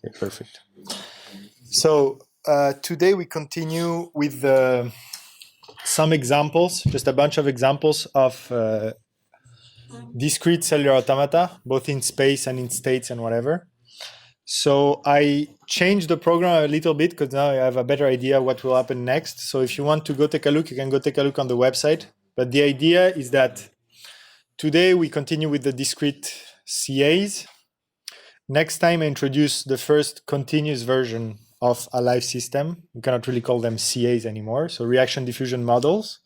Okay, perfect. So today we continue with some examples, just a bunch of examples of discrete cellular automata, both in space and in states and whatever. So I changed the program a little bit because now I have a better idea what will happen next. So if you want to go take a look, you can go take a look on the website. But the idea is that today we continue with the discrete CAs. Next time I introduce the first continuous version of a live system. We cannot really call them CAs anymore. So reaction diffusion models.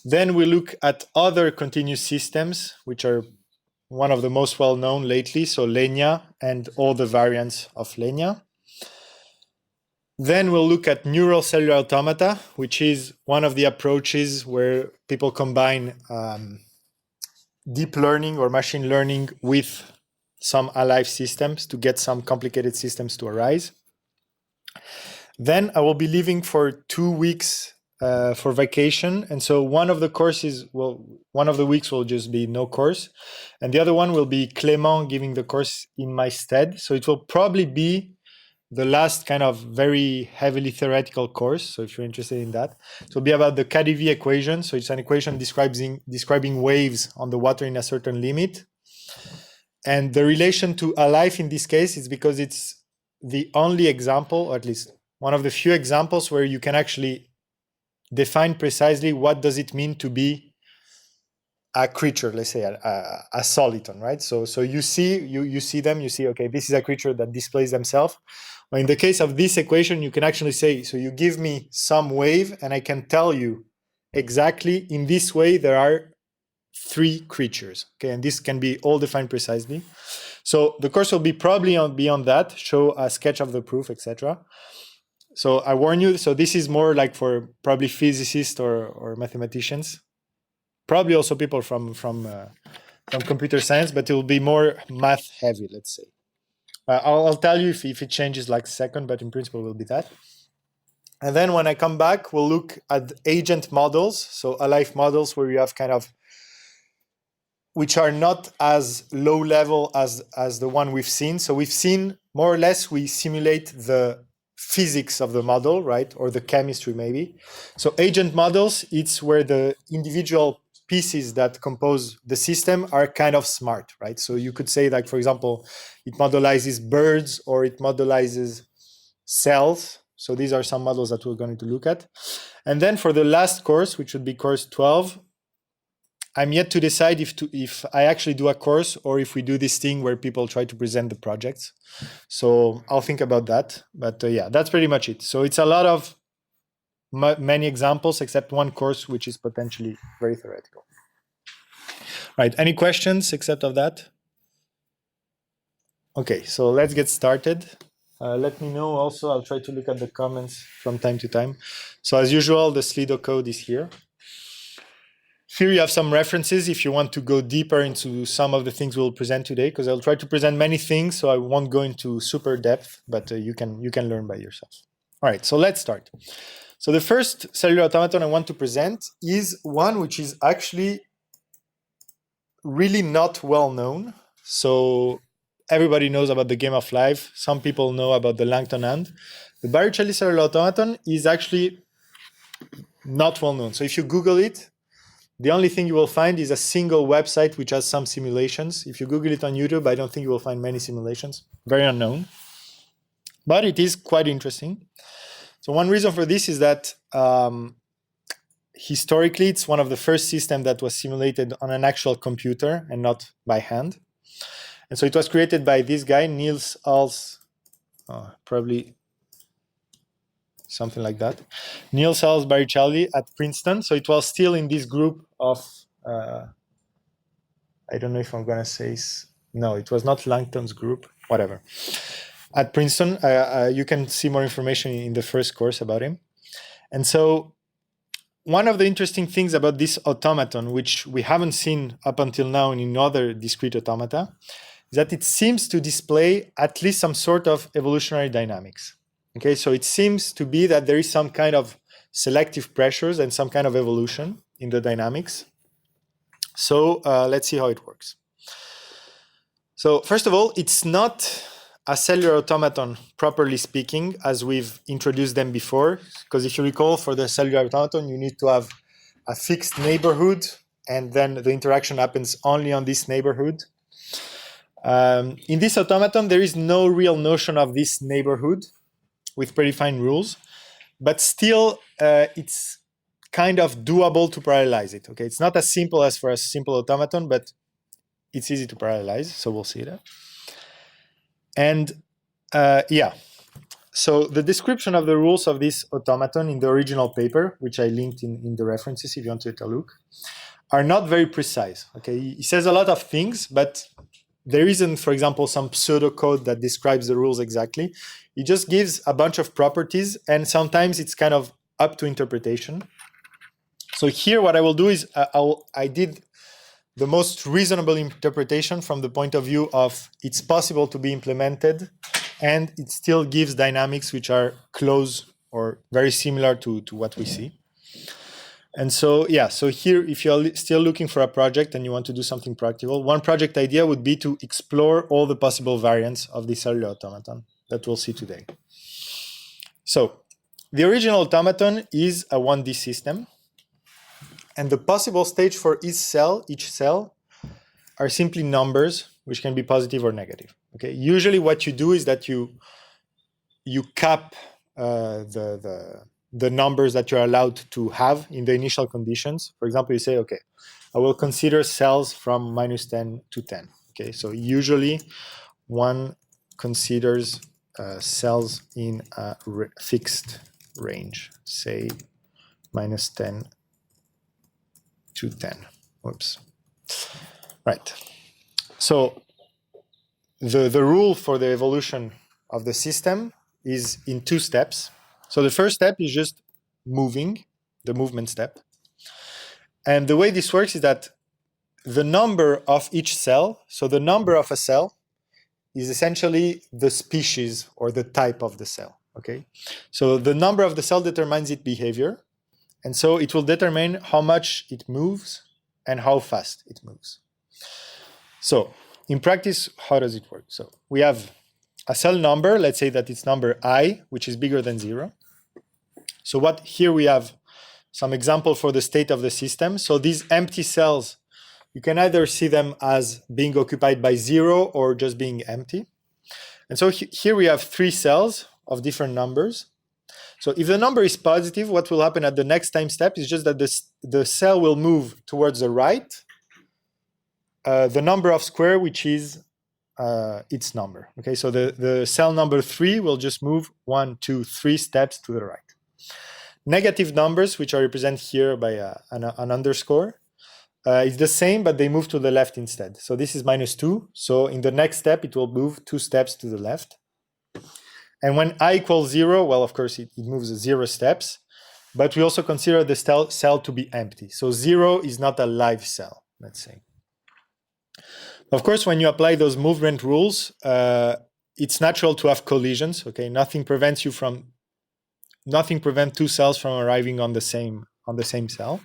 Then we look at other continuous systems, which are one of the most well-known lately, so Lenya and all the variants of Lenya. Then we'll look at neural cellular automata, which is one of the approaches where people combine deep learning or machine learning with some alive systems to get some complicated systems to arise. Then I will be leaving for 2 weeks for vacation. And so one of the courses one of the weeks will just be no course. And the other one will be Clément giving the course in my stead. So it will probably be the last kind of very heavily theoretical course. So if you're interested in that, it will be about the KdV equation. So it's an equation describing waves on the water in a certain limit. And the relation to alive in this case is because it's the only example, or at least one of the few examples where you can actually define precisely what does it mean to be a creature, let's say a soliton, right? So you see them, you see, okay, this is a creature that displays themselves. Well, in the case of this equation, you can actually say, so you give me some wave and I can tell you exactly in this way there are 3 creatures, okay? And this can be all defined precisely. So the course will be probably beyond that, show a sketch of the proof, etc. So I warn you, so this is more like for probably physicists or mathematicians, probably also people from computer science, but it will be more math heavy, let's say. I'll tell you if it changes like second, but in principle it will be that. And then when I come back, we'll look at agent models, so alive models where you have kind of, which are not as low level as the one we've seen. So we've seen more or less, we simulate the physics of the model, right? Or the chemistry maybe. So agent models, it's where the individual pieces that compose the system are kind of smart, right? So you could say like, for example, it modelizes birds or it modelizes cells. So these are some models that we're going to look at. And then for the last course, which would be course 12, I'm yet to decide if I actually do a course or if we do this thing where people try to present the projects. So I'll think about that. But yeah, that's pretty much it. So it's a lot of many examples, except one course, which is potentially very theoretical. Right, any questions except of that? Okay, so let's get started. Let me know also, I'll try to look at the comments from time to time. So as usual, the Slido code is here. Here you have some references if you want to go deeper into some of the things we'll present today, because I'll try to present many things, so I won't go into super depth, but you can learn by yourself. All right, so let's start. So the first cellular automaton I want to present is one which is actually really not well known. So everybody knows about the game of life. Some people know about the Langton hand. The Barricelli cellular automaton is actually not well known. So if you Google it, the only thing you will find is a single website which has some simulations. If you Google it on YouTube, I don't think you will find many simulations. Very unknown. But it is quite interesting. So one reason for this is that historically, it's one of the first systems that was simulated on an actual computer and not by hand. And so it was created by this guy, Niels Als, probably something like that. Niels Als Barricelli at Princeton. So it was still in this group of, I don't know if I'm going to say, no, it was not Langton's group, whatever. At Princeton, you can see more information in the first course about him. And so one of the interesting things about this automaton, which we haven't seen up until now in other discrete automata, is that it seems to display at least some sort of evolutionary dynamics. Okay, so it seems to be that there is some kind of selective pressures and some kind of evolution in the dynamics. So let's see how it works. So first of all, it's not a cellular automaton, properly speaking, as we've introduced them before. Because if you recall, for the cellular automaton, you need to have a fixed neighborhood, and then the interaction happens only on this neighborhood. In this automaton, there is no real notion of this neighborhood with predefined rules, but still it's kind of doable to parallelize it. Okay, it's not as simple as for a simple automaton, but it's easy to parallelize, so we'll see that. And yeah, so the description of the rules of this automaton in the original paper, which I linked in the references if you want to take a look, are not very precise. Okay, he says a lot of things, but there isn't, for example, some pseudocode that describes the rules exactly. He just gives a bunch of properties, and sometimes it's kind of up to interpretation. So here what I will do is I did the most reasonable interpretation from the point of view of it's possible to be implemented, and it still gives dynamics which are close or very similar to what we see. And so, yeah, so here, if you're still looking for a project and you want to do something practical, one project idea would be to explore all the possible variants of the cellular automaton that we'll see today. So the original automaton is a 1D system, and the possible stage for each cell are simply numbers, which can be positive or negative. Okay, usually what you do is that you cap the numbers that you're allowed to have in the initial conditions. For example, you say, okay, I will consider cells from -10 to 10. Okay, so usually one considers cells in a fixed range, say -10 to 10. Whoops. Right. So the rule for the evolution of the system is in 2 steps. So the first step is just moving, the movement step. And the way this works is that the number of each cell, so the number of a cell is essentially the species or the type of the cell, okay? So the number of the cell determines its behavior. And so it will determine how much it moves and how fast it moves. So in practice, how does it work? So we have a cell number, let's say that it's number I, which is bigger than 0. So here we have some example for the state of the system. So these empty cells, you can either see them as being occupied by 0 or just being empty. And so here we have 3 cells of different numbers. So if the number is positive, what will happen at the next time step is just that the cell will move towards the right, the number of square, which is its number. Okay, so the cell number 3 will just move 1, 2, 3 steps to the right. Negative numbers, which are represented here by an underscore, is the same, but they move to the left instead. So this is -2. So in the next step, it will move 2 steps to the left. And when I equals 0, well, of course, it moves 0 steps. But we also consider the cell to be empty. So 0 is not a live cell, let's say. Of course, when you apply those movement rules, it's natural to have collisions. Okay, nothing prevents 2 cells from arriving on the same cell.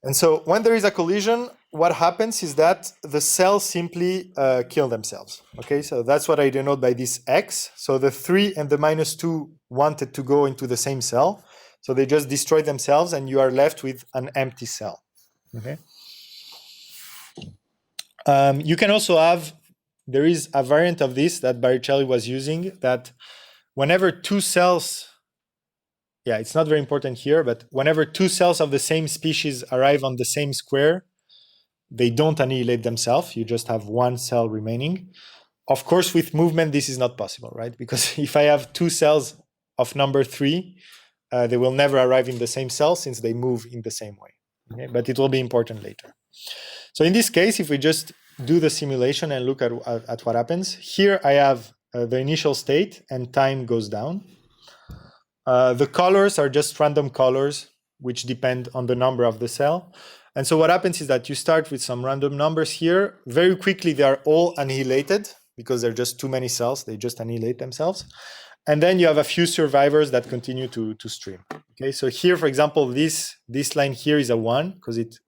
And so when there is a collision, what happens is that the cells simply kill themselves. Okay, so that's what I denote by this X. So the 3 and the -2 wanted to go into the same cell. So they just destroy themselves and you are left with an empty cell. Okay. You can also have, there is a variant of this that Barricelli was using, that whenever 2 cells, yeah, it's not very important here, but whenever 2 cells of the same species arrive on the same square, they don't annihilate themselves. You just have 1 cell remaining. Of course, with movement, this is not possible, right? Because if I have 2 cells of number 3, they will never arrive in the same cell since they move in the same way. Okay? But it will be important later. So in this case, if we just do the simulation and look at what happens, here I have the initial state and time goes down. The colors are just random colors, which depend on the number of the cell. And so what happens is that you start with some random numbers here. Very quickly, they are all annihilated because there are just too many cells. They just annihilate themselves. And then you have a few survivors that continue to stream. Okay, so here, for example, this line here is a 1 because it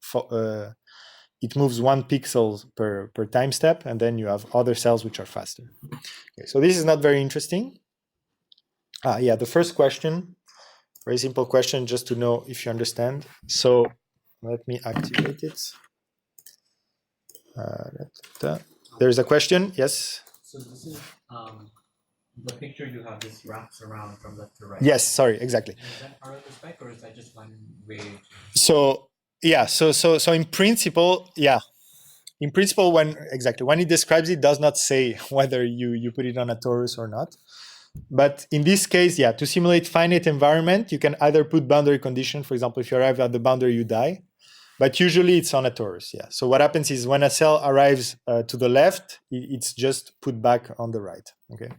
it moves 1 pixel per time step, and then you have other cells which are faster. Okay, so this is not very interesting. Yeah, the first question, very simple question, just to know if you understand. So let me activate it. There's a question, yes? So this is the picture you have, this wraps around from left to right. Yes, sorry, exactly. Is that part of the spec, or is that just one way? So yeah, so in principle, yeah. In principle, when it describes it, does not say whether you put it on a torus or not. But in this case, yeah, to simulate finite environment, you can either put boundary condition. For example, if you arrive at the boundary, you die. But usually it's on a torus, yeah. So what happens is when a cell arrives to the left, it's just put back on the right, okay?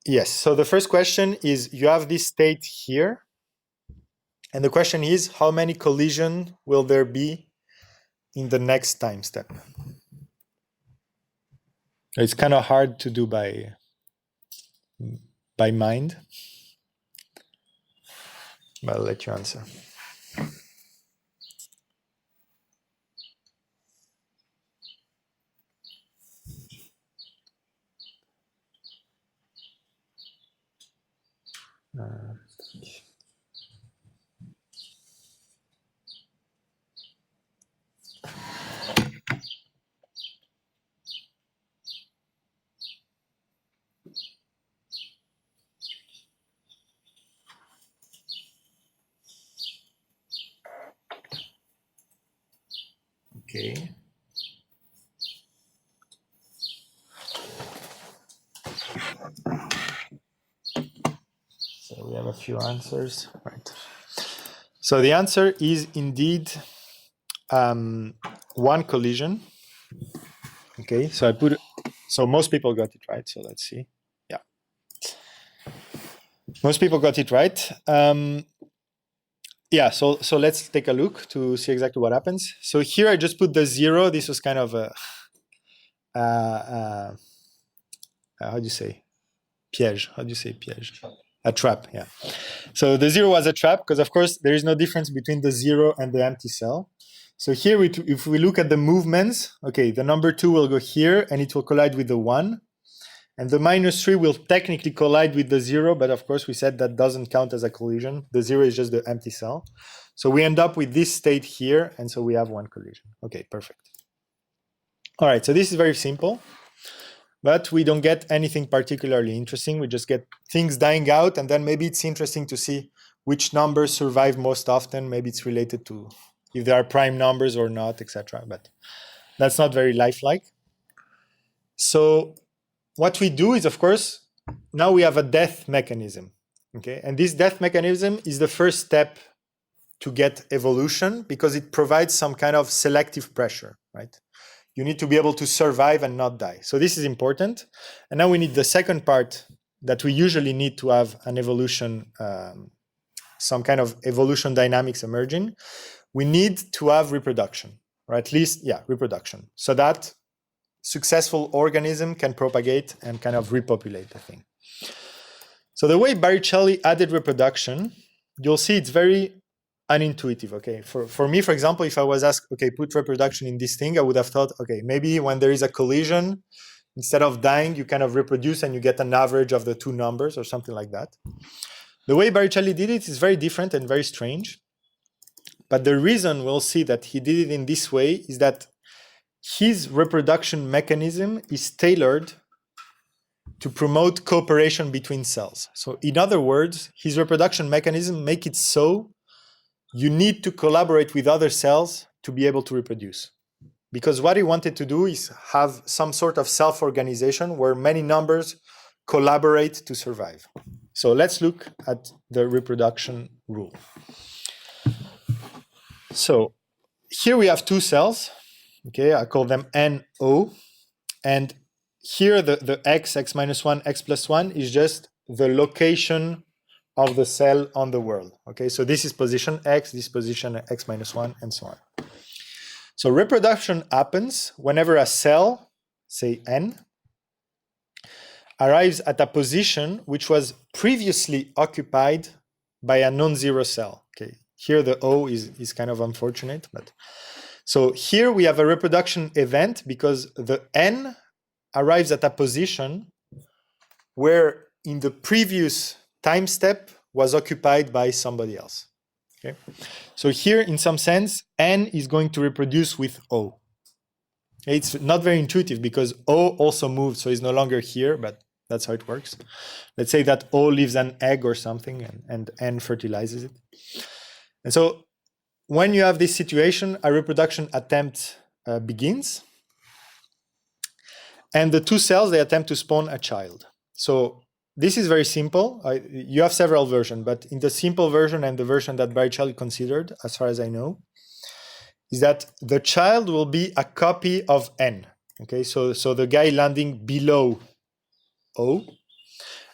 Yes, so the first question is, you have this state here. And the question is, how many collisions will there be in the next time step? It's kind of hard to do by mind, but I'll let you answer. Okay. So we have a few answers, right? So the answer is indeed 1 collision. Okay, so most people got it right. So let's see. Yeah, most people got it right. Yeah, so let's take a look to see exactly what happens. So here I just put the 0. This was kind of a how do you say piège? How do you say piège? A trap, yeah. So the 0 was a trap because, of course, there is no difference between the 0 and the empty cell. So here, if we look at the movements, okay, the number 2 will go here and it will collide with the 1. And the -3 will technically collide with the 0, but of course we said that doesn't count as a collision. The 0 is just the empty cell. So we end up with this state here, and so we have 1 collision. Okay, perfect. All right, so this is very simple, but we don't get anything particularly interesting. We just get things dying out, and then maybe it's interesting to see which numbers survive most often. Maybe it's related to if there are prime numbers or not, etc. But that's not very lifelike. So what we do is, of course, now we have a death mechanism, okay? And this death mechanism is the first step to get evolution because it provides some kind of selective pressure, right? You need to be able to survive and not die. So this is important. And now we need the second part that we usually need to have an evolution, some kind of evolution dynamics emerging. We need to have reproduction, or at least, yeah, reproduction, so that successful organism can propagate and kind of repopulate the thing. So the way Barricelli added reproduction, you'll see it's very unintuitive, okay? For me, for example, if I was asked, okay, put reproduction in this thing, I would have thought, okay, maybe when there is a collision, instead of dying, you kind of reproduce and you get an average of the 2 numbers or something like that. The way Barricelli did it is very different and very strange. But the reason we'll see that he did it in this way is that his reproduction mechanism is tailored to promote cooperation between cells. So in other words, his reproduction mechanism make it so you need to collaborate with other cells to be able to reproduce. Because what he wanted to do is have some sort of self-organization where many numbers collaborate to survive. So let's look at the reproduction rule. So here we have 2 cells. Okay, I call them N, O. And here the x minus 1, x plus 1 is just the location of the cell on the world. Okay, so this is position x, this position x minus 1, and so on. So reproduction happens whenever a cell, say N, arrives at a position which was previously occupied by a non-zero cell. Okay, Here the O is kind of unfortunate, but so here we have a reproduction event because the N arrives at a position where in the previous time step was occupied by somebody else. Okay, so here in some sense N is going to reproduce with O. It's not very intuitive because O also moved, so it's no longer here, but that's how it works. Let's say that O leaves an egg or something and N fertilizes it. And so when you have this situation, a reproduction attempt begins. And the two cells, they attempt to spawn a child. So this is very simple. You have several versions, but in the simple version and the version that Barricelli considered, as far as I know, is that the child will be a copy of N. Okay, so the guy landing below O.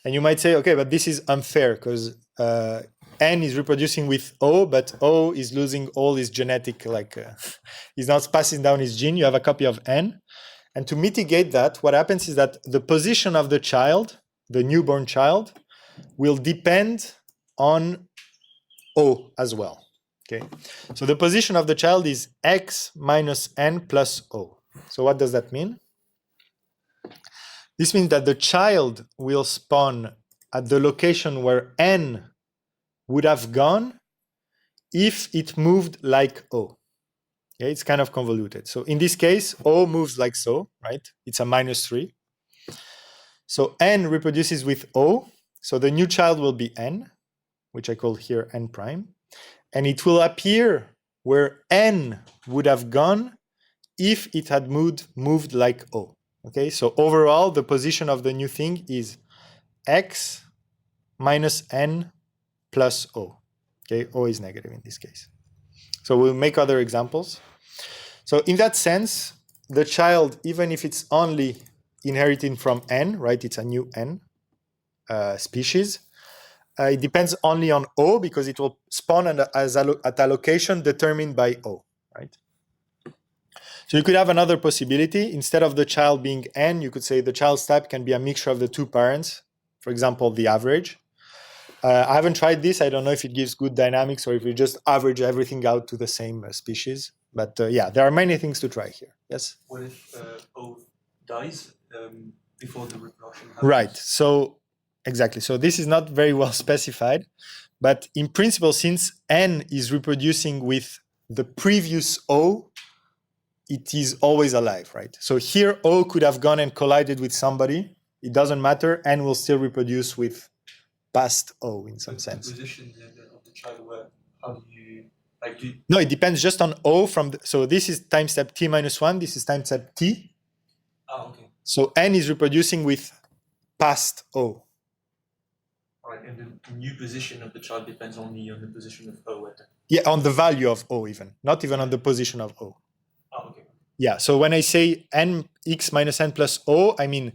And you might say, okay, but this is unfair because N is reproducing with O, but O is losing all his genetic, he's not passing down his gene. You have a copy of N. And to mitigate that, what happens is that the position of the child, the newborn child, will depend on O as well. Okay, so the position of the child is X minus N plus O. So what does that mean? This means that the child will spawn at the location where N would have gone if it moved like O. Okay, it's kind of convoluted. So in this case, O moves like so, right? It's a -3. So N reproduces with O. So the new child will be N, which I call here N prime. And it will appear where N would have gone if it had moved like O. Okay, so overall, the position of the new thing is X minus N plus O. Okay, O is negative in this case. So we'll make other examples. So in that sense, the child, even if it's only inheriting from N, right, it's a new N species, it depends only on O because it will spawn at a location determined by O, right? So you could have another possibility. Instead of the child being N, you could say the child's type can be a mixture of the two parents, for example, the average. I haven't tried this. I don't know if it gives good dynamics or if we just average everything out to the same species. But yeah, there are many things to try here. Yes? What if O dies before the reproduction happens? Right. So exactly. So this is not very well specified. But in principle, since N is reproducing with the previous O, it is always alive, right? So here O could have gone and collided with somebody. It doesn't matter. N will still reproduce with past O in some sense. The position of the child, how do you No, it depends just on O from so this is time step T minus 1, this is time step T. Oh, okay. So N is reproducing with past O. All right, and the new position of the child depends only on the position of O at the... Yeah, on the value of O even, not even on the position of O. Oh, okay. Yeah, so when I say N X minus N plus O, I mean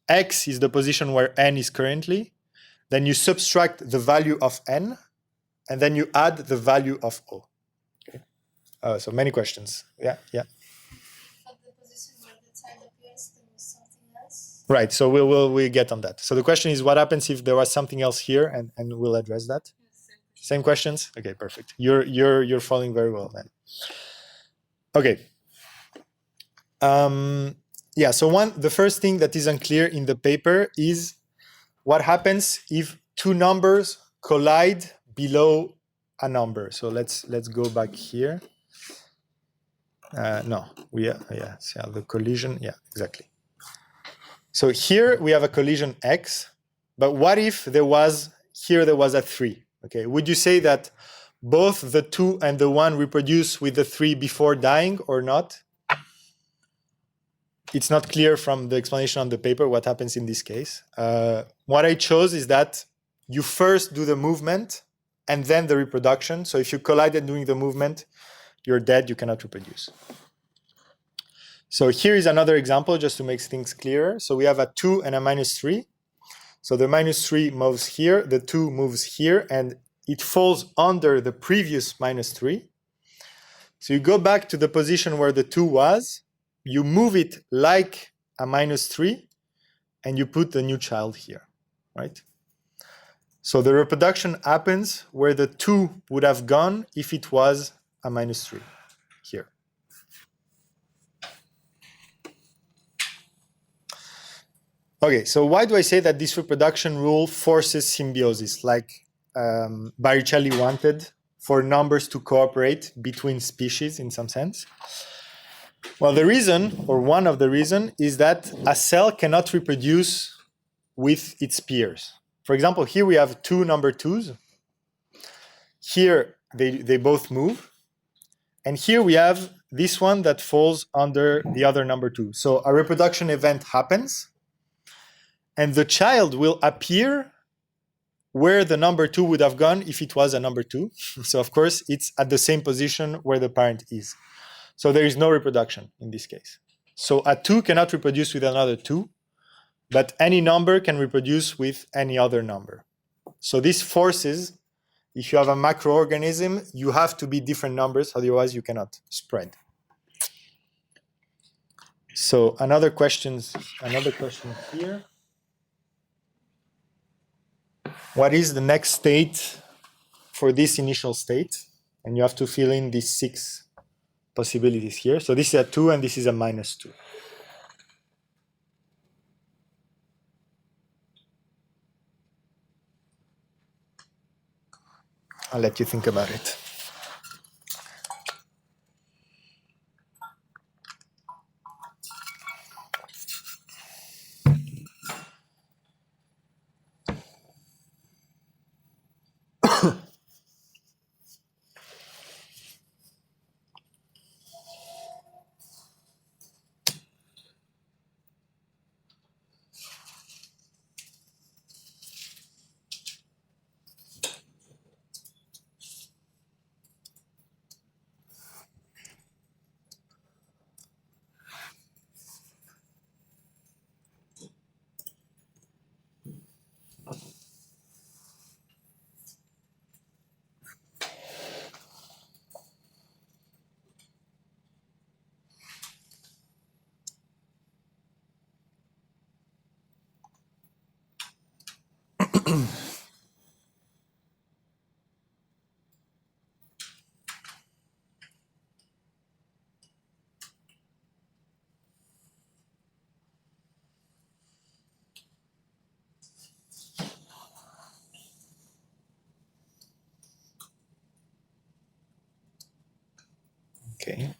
X is the position where N is currently. Then you subtract the value of N, and then you add the value of O. Okay. So many questions. Yeah. But the position where the child appears, there was something else. Right. So we'll get on that. So the question is, what happens if there was something else here, and we'll address that. Same questions. Okay, perfect. You're following very well then. Okay. Yeah. So the first thing that is unclear in the paper is what happens if two numbers collide below a number. So let's go back here. No, the collision. Yeah, exactly. So here we have a collision X, but what if there was a 3? Okay, would you say that both the 2 and the 1 reproduce with the 3 before dying or not? It's not clear from the explanation on the paper what happens in this case. What I chose is that you first do the movement and then the reproduction. So if you collided during the movement, you're dead, you cannot reproduce. So here is another example just to make things clearer. So we have a 2 and a -3. So the -3 moves here, the 2 moves here, and it falls under the previous -3. So you go back to the position where the 2 was, you move it like a -3, and you put the new child here, right? So the reproduction happens where the 2 would have gone if it was a minus 3 here. Okay, so why do I say that this reproduction rule forces symbiosis, like Barricelli wanted for numbers to cooperate between species in some sense? Well, the reason, or one of the reasons, is that a cell cannot reproduce with its peers. For example, here we have 2 number 2s. Here they both move. And here we have this one that falls under the other number 2. So a reproduction event happens, and the child will appear where the number 2 would have gone if it was a number 2. So of course, it's at the same position where the parent is. So there is no reproduction in this case. So a 2 cannot reproduce with another 2, but any number can reproduce with any other number. So this forces, if you have a macroorganism, you have to be different numbers, otherwise you cannot spread. So another question here. What is the next state for this initial state? And you have to fill in these 6 possibilities here. So this is a 2 and this is a minus 2. I'll let you think about it. Okay.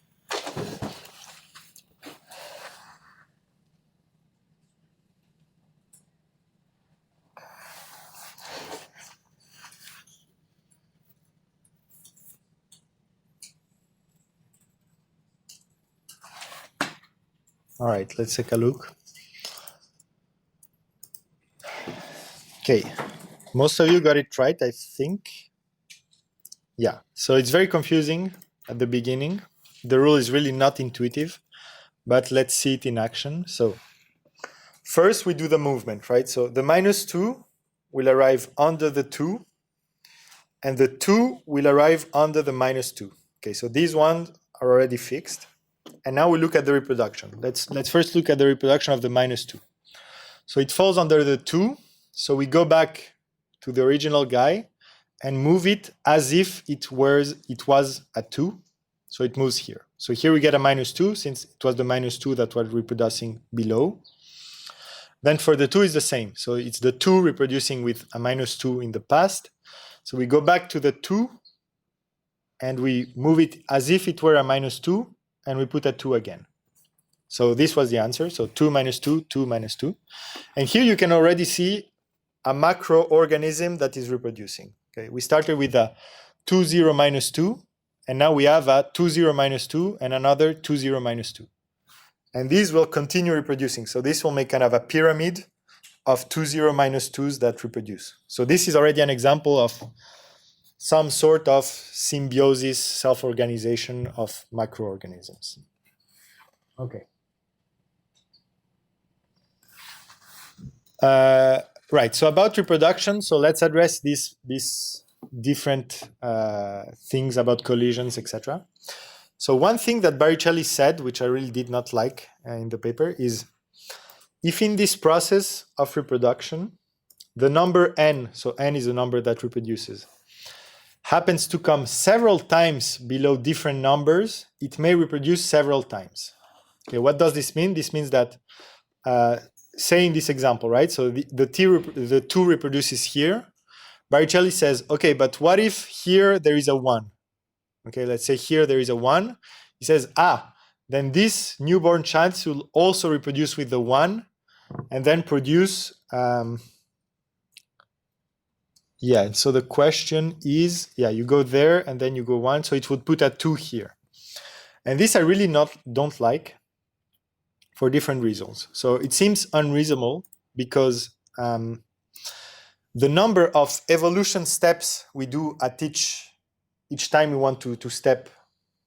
All right, let's take a look. Okay, most of you got it right, I think. Yeah, so it's very confusing at the beginning. The rule is really not intuitive, but let's see it in action. So first we do the movement, right? So the minus 2 will arrive under the 2, and the 2 will arrive under the minus 2. Okay, so these ones are already fixed. And now we look at the reproduction. Let's first look at the reproduction of the minus 2. So it falls under the 2. So we go back to the original guy and move it as if it was a 2. So it moves here. So here we get a minus 2 since it was the minus 2 that was reproducing below. Then for the 2 is the same. So it's the 2 reproducing with a minus 2 in the past. So we go back to the 2 and we move it as if it were a minus 2 and we put a 2 again. So this was the answer. So 2 minus 2, 2 minus 2. And here you can already see a macroorganism that is reproducing. Okay, we started with a 2, 0, minus 2, and now we have a 2, 0, minus 2 and another 2, 0, minus 2. And these will continue reproducing. So this will make kind of a pyramid of 2, 0, minus 2s that reproduce. So this is already an example of some sort of symbiosis, self-organization of microorganisms. Okay. Right, so about reproduction, so let's address these different things about collisions, etc. So one thing that Barricelli said, which I really did not like in the paper, is if in this process of reproduction, the number n, so n is a number that reproduces, happens to come several times below different numbers, it may reproduce several times. Okay, what does this mean? This means that, say in this example, right? So the 2 reproduces here. Barricelli says, okay, but what if here there is a 1? Okay, let's say here there is a 1. He says, then this newborn child will also reproduce with the 1 and then produce, so the question is, you go there and then you go 1, so it would put a 2 here. And this I really don't like for different reasons. So it seems unreasonable because the number of evolution steps we do at each time we want to step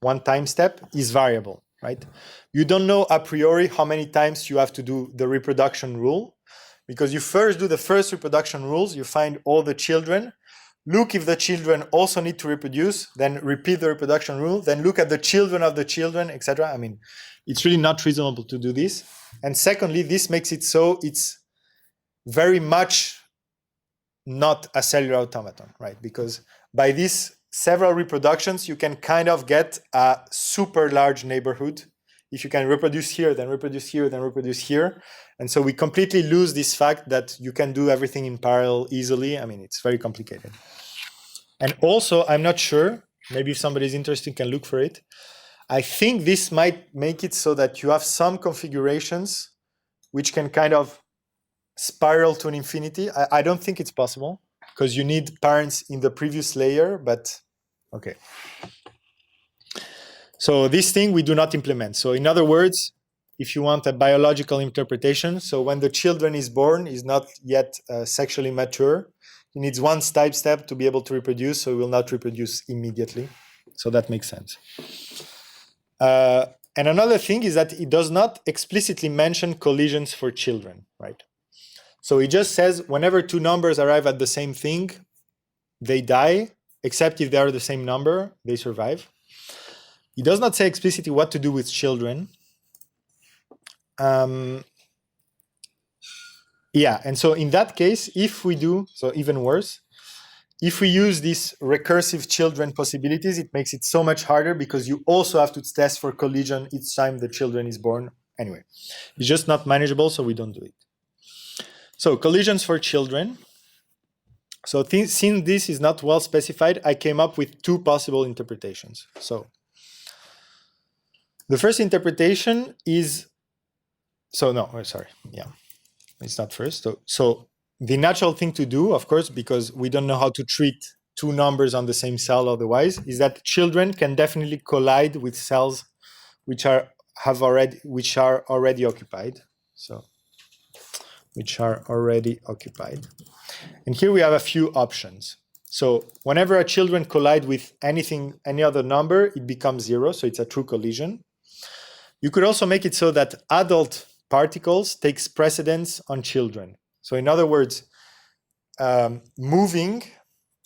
one time step is variable, right? You don't know a priori how many times you have to do the reproduction rule, because you first do the first reproduction rules, you find all the children, look if the children also need to reproduce, then repeat the reproduction rule, then look at the children of the children, etc. I mean, it's really not reasonable to do this. And secondly, this makes it so it's very much not a cellular automaton, right? Because by these several reproductions, you can kind of get a super large neighborhood. If you can reproduce here, then reproduce here, then reproduce here. And so we completely lose this fact that you can do everything in parallel easily. I mean, it's very complicated. And also, I'm not sure, maybe if somebody is interested, can look for it. I think this might make it so that you have some configurations which can kind of spiral to an infinity. I don't think it's possible because you need parents in the previous layer, but okay. So this thing we do not implement. So in other words, if you want a biological interpretation, so when the children is born, is not yet sexually mature, he needs one step to be able to reproduce, so he will not reproduce immediately. So that makes sense. And another thing is that it does not explicitly mention collisions for children, right? So it just says whenever 2 numbers arrive at the same thing, they die, except if they are the same number, they survive. It does not say explicitly what to do with children. And so in that case, if we do, so even worse, if we use these recursive children possibilities, it makes it so much harder because you also have to test for collision each time the children is born. Anyway, it's just not manageable, so we don't do it. So collisions for children. So since this is not well specified, I came up with 2 possible interpretations. So the first interpretation is, it's not first. So the natural thing to do, of course, because we don't know how to treat 2 numbers on the same cell otherwise, is that children can definitely collide with cells which are already occupied. So which are already occupied. And here we have a few options. So whenever children collide with any other number, it becomes 0, so it's a true collision. You could also make it so that adult particles takes precedence on children. So in other words, moving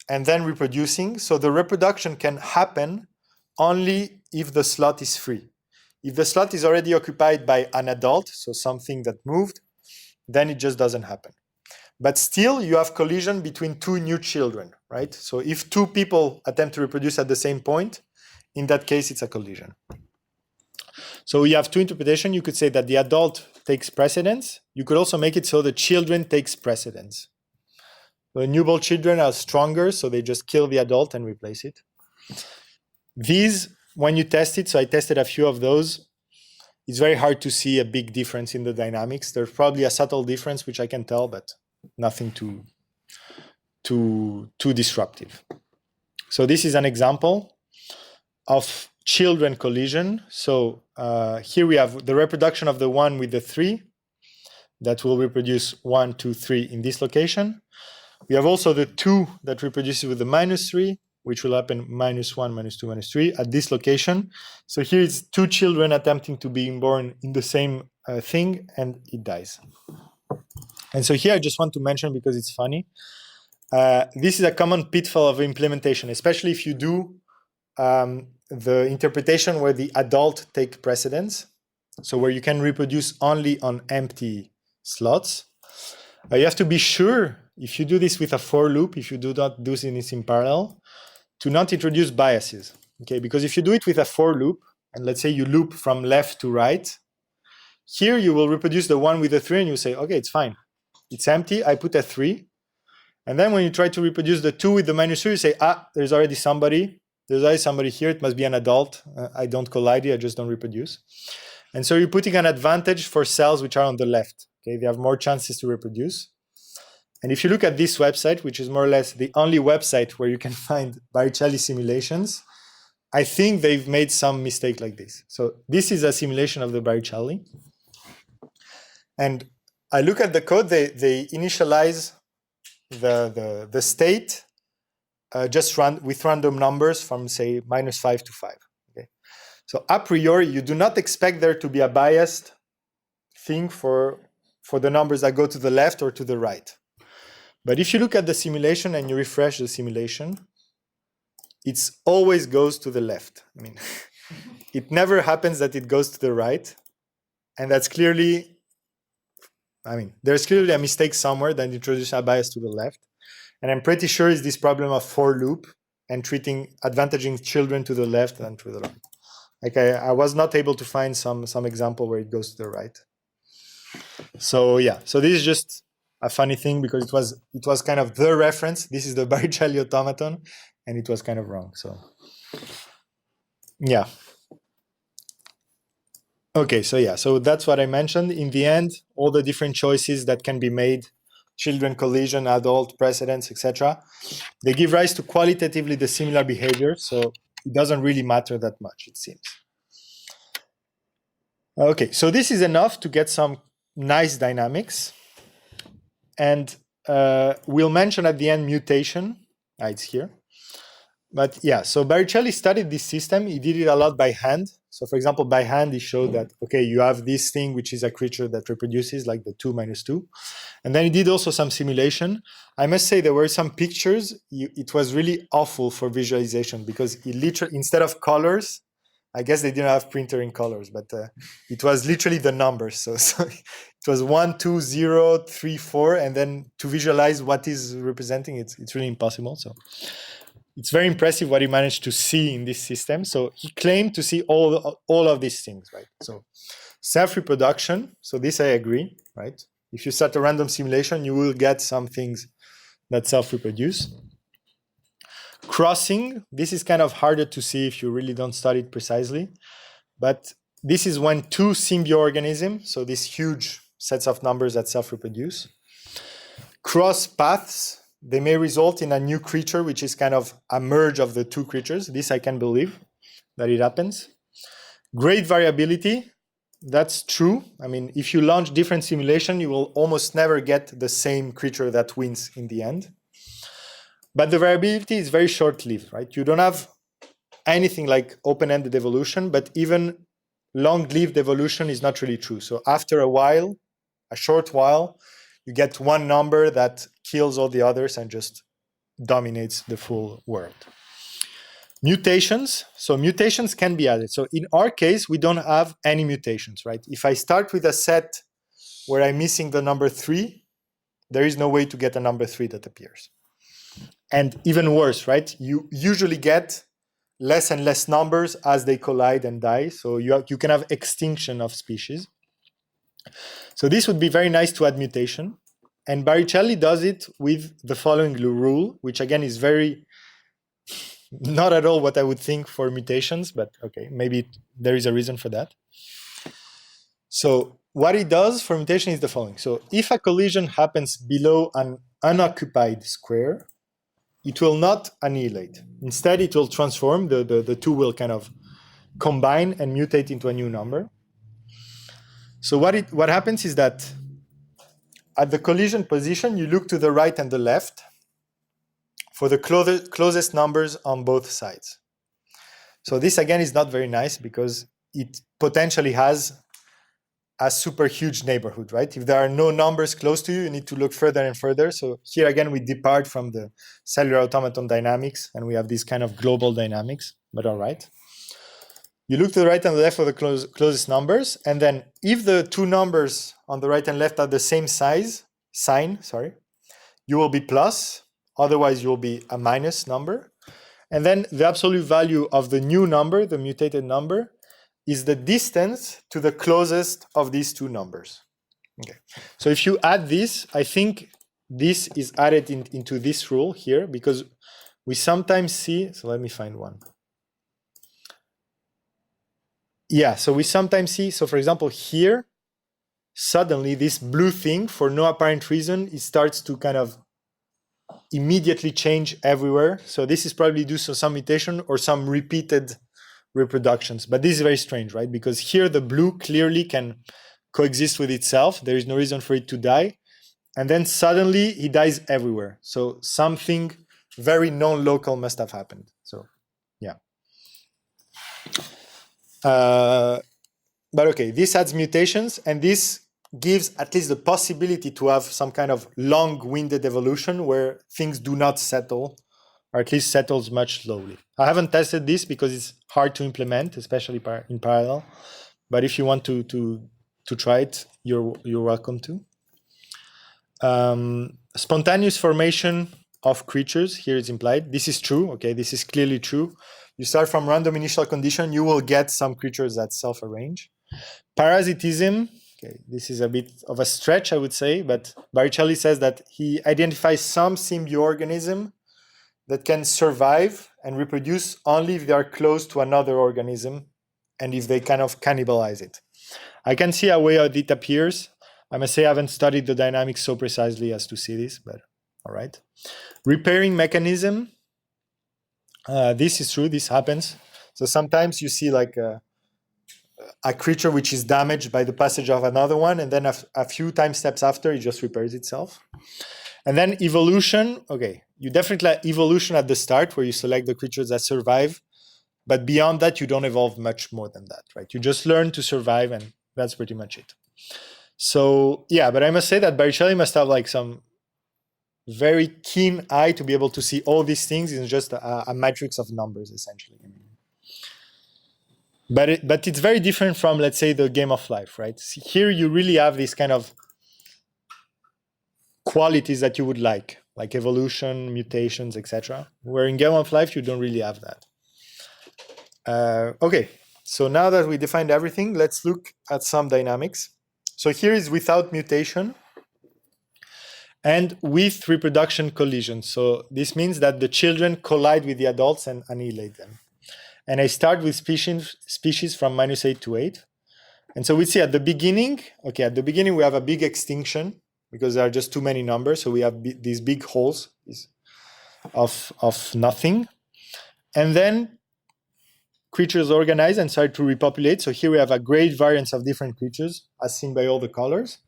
and then reproducing. So the reproduction can happen only if the slot is free. If the slot is already occupied by an adult, so something that moved, then it just doesn't happen. But still, you have collision between 2 new children, right? So if 2 people attempt to reproduce at the same point, in that case, it's a collision. So you have 2 interpretations. You could say that the adult takes precedence. You could also make it so the children takes precedence. The newborn children are stronger, so they just kill the adult and replace it. These, when you test it, so I tested a few of those, it's very hard to see a big difference in the dynamics. There's probably a subtle difference, which I can tell, but nothing too disruptive. So this is an example of children collision. So here we have the reproduction of the 1 with the 3 that will reproduce 1, 2, 3 in this location. We have also the 2 that reproduces with the -3, which will happen -1, -2, -3 at this location. So here it's 2 children attempting to be born in the same thing, and it dies. And so here I just want to mention, because it's funny, this is a common pitfall of implementation, especially if you do the interpretation where the adult take precedence, so where you can reproduce only on empty slots. You have to be sure if you do this with a for loop, if you do not do this in parallel, to not introduce biases. Okay, because if you do it with a for loop, and let's say you loop from left to right, here you will reproduce the one with the 3 and you say, okay, it's fine. It's empty, I put a 3. And then when you try to reproduce the 2 with the -3, you say, there's already somebody. There's already somebody here. It must be an adult. I don't collide here. I just don't reproduce. And so you're putting an advantage for cells which are on the left. Okay, they have more chances to reproduce. And if you look at this website, which is more or less the only website where you can find Barricelli simulations, I think they've made some mistake like this. So this is a simulation of the Barricelli. And I look at the code, they initialize the state just run with random numbers from say -5 to 5. Okay, so a priori you do not expect there to be a biased thing for the numbers that go to the left or to the right. But if you look at the simulation and you refresh the simulation, it always goes to the left. I mean, it never happens that it goes to the right, and that's clearly. I mean, there's clearly a mistake somewhere that introduces a bias to the left. And I'm pretty sure it's this problem of for loop and advantaging children to the left and to the right. Like I was not able to find some example where it goes to the right. So yeah, so this is just a funny thing because it was kind of the reference. This is the Barricelli automaton, and it was kind of wrong. So yeah. Okay, so yeah, so that's what I mentioned. In the end, all the different choices that can be made, children, collision, adult, precedence, etc., they give rise to qualitatively the similar behavior, so it doesn't really matter that much, it seems. Okay, so this is enough to get some nice dynamics. And we'll mention at the end mutation. It's here. But yeah, so Barricelli studied this system. He did it a lot by hand. So for example, by hand, he showed that, okay, you have this thing, which is a creature that reproduces like the 2 - 2. And then he did also some simulation. I must say there were some pictures. It was really awful for visualization because he literally, instead of colors, I guess they didn't have printer in colors, but it was literally the numbers. So it was 1, 2, 0, 3, 4. And then to visualize what is representing, it's really impossible. So it's very impressive what he managed to see in this system. So he claimed to see all of these things, right? So self-reproduction, so this I agree, right? If you start a random simulation, you will get some things that self-reproduce. Crossing, this is kind of harder to see if you really don't study it precisely. But this is when two symbioorganisms, so these huge sets of numbers that self-reproduce, cross paths. They may result in a new creature, which is kind of a merge of the two creatures. This I can believe that it happens. Great variability, that's true. I mean, if you launch different simulation, you will almost never get the same creature that wins in the end. But the variability is very short-lived, right? You don't have anything like open-ended evolution, but even long-lived evolution is not really true. So after a while, a short while, you get one number that kills all the others and just dominates the full world. Mutations. So mutations can be added. So in our case, we don't have any mutations, right? If I start with a set where I'm missing the number 3, there is no way to get a number 3 that appears. And even worse, right? You usually get less and less numbers as they collide and die. So you can have extinction of species. So this would be very nice to add mutation. And Barricelli does it with the following rule, which again is very not at all what I would think for mutations, but okay, maybe there is a reason for that. So what it does for mutation is the following. So if a collision happens below an unoccupied square, it will not annihilate. Instead, it will transform. The two will kind of combine and mutate into a new number. So what happens is that at the collision position, you look to the right and the left for the closest numbers on both sides. So this again is not very nice because it potentially has a super huge neighborhood, right? If there are no numbers close to you, you need to look further and further. So here again, we depart from the cellular automaton dynamics and we have this kind of global dynamics, but all right. You look to the right and the left for the closest numbers. And then if the two numbers on the right and left are the same sign, you will be plus, otherwise you will be a minus number. And then the absolute value of the new number, the mutated number, is the distance to the closest of these two numbers. Okay. So if you add this, I think this is added into this rule here, because we sometimes see, so let me find one. Yeah, so we sometimes see, so for example, here, suddenly this blue thing, for no apparent reason, it starts to kind of immediately change everywhere. So this is probably due to some mutation or some repeated reproductions. But this is very strange, right? Because here the blue clearly can coexist with itself. There is no reason for it to die. And then suddenly it dies everywhere. So something very non-local must have happened. So yeah. But okay, this adds mutations, and this gives at least the possibility to have some kind of long-winded evolution where things do not settle, or at least settles much slowly. I haven't tested this because it's hard to implement, especially in parallel. But if you want to try it, you're welcome to. Spontaneous formation of creatures here is implied. This is true. Okay, this is clearly true. You start from random initial condition, you will get some creatures that self-arrange. Parasitism, okay, this is a bit of a stretch, I would say, but Barricelli says that he identifies some symbioorganism that can survive and reproduce only if they are close to another organism and if they kind of cannibalize it. I can see a way how it appears. I must say I haven't studied the dynamics so precisely as to see this, but all right. Repairing mechanism, this is true, this happens. So sometimes you see like a creature which is damaged by the passage of another one, and then a few time steps after, it just repairs itself. And then evolution, okay, you definitely have evolution at the start where you select the creatures that survive, but beyond that, you don't evolve much more than that, right? You just learn to survive, and that's pretty much it. So yeah, but I must say that Barricelli must have like some very keen eye to be able to see all these things in just a matrix of numbers, essentially. But it's very different from, let's say, the game of life, right? See, here you really have these kind of qualities that you would like evolution, mutations, etc. Where in game of life, you don't really have that. Okay, so now that we defined everything, let's look at some dynamics. So here is without mutation and with reproduction collision. So this means that the children collide with the adults and annihilate them. And I start with species from -8 to 8. And so we see at the beginning, okay, at the beginning we have a big extinction because there are just too many numbers. So we have these big holes of nothing. And then creatures organize and start to repopulate. So here we have a great variance of different creatures as seen by all the colors.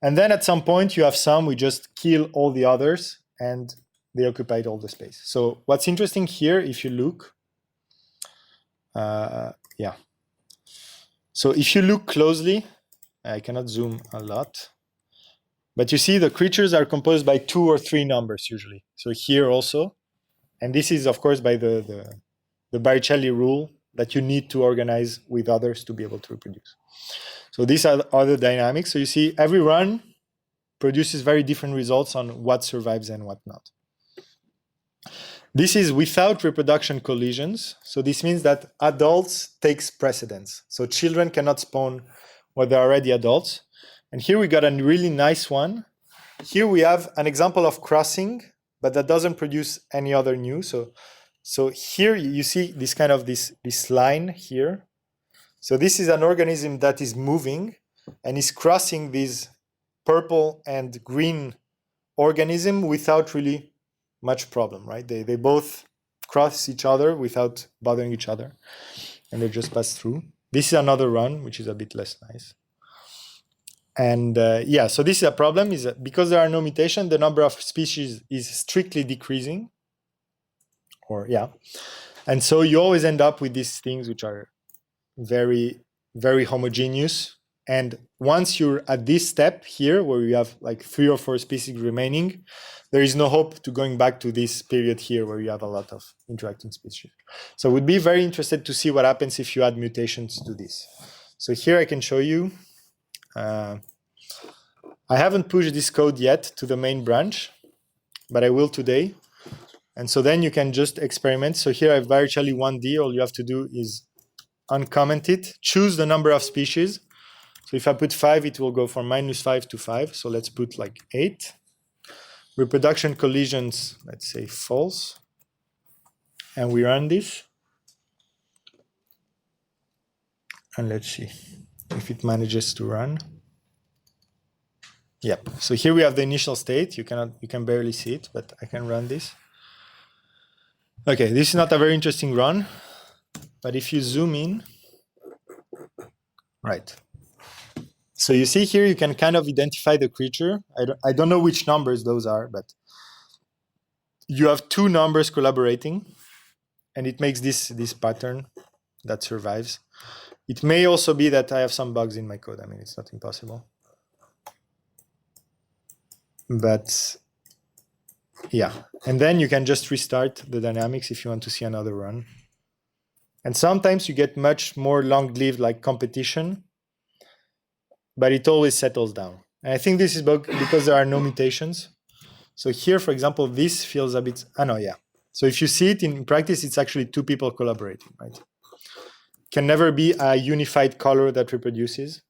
And then at some point you have some, we just kill all the others and they occupied all the space. So what's interesting here, if you look, yeah. So if you look closely, I cannot zoom a lot, but you see the creatures are composed by 2 or 3 numbers usually. So here also, and this is of course by the Barricelli rule that you need to organize with others to be able to reproduce. So these are other dynamics. So you see every run produces very different results on what survives and what not. This is without reproduction collisions. So this means that adults takes precedence. So children cannot spawn when they're already adults. And here we got a really nice one. Here we have an example of crossing, but that doesn't produce any other new. So here you see this kind of this line here. So this is an organism that is moving and is crossing this purple and green organism without really much problem, right? They both cross each other without bothering each other, and they just pass through. This is another run, which is a bit less nice. And yeah, so this is a problem, is that because there are no mutation, the number of species is strictly decreasing. Or yeah. And so you always end up with these things which are very, very homogeneous. And once you're at this step here, where you have like 3 or 4 species remaining, there is no hope to going back to this period here where you have a lot of interacting species. So we'd be very interested to see what happens if you add mutations to this. So here I can show you. I haven't pushed this code yet to the main branch. but I will today. And so then you can just experiment. So here I have Barricelli 1D. All you have to do is uncomment it, choose the number of species. So if I put 5, it will go from -5 to 5. So let's put like 8. Reproduction collisions, let's say false. And we run this. And let's see if it manages to run. Yep. So here we have the initial state. You can barely see it, but I can run this. Okay, this is not a very interesting run, but if you zoom in, right. So you see here, you can kind of identify the creature. I don't know which numbers those are, but you have 2 numbers collaborating, and it makes this pattern that survives. It may also be that I have some bugs in my code. I mean, it's not impossible. But yeah, and then you can just restart the dynamics if you want to see another run. And sometimes you get much more long-lived like competition, but it always settles down. And I think this is because there are no mutations. So here, for example, this feels a bit, So if you see it in practice, it's actually 2 people collaborating, right? Can never be a unified color that reproduces.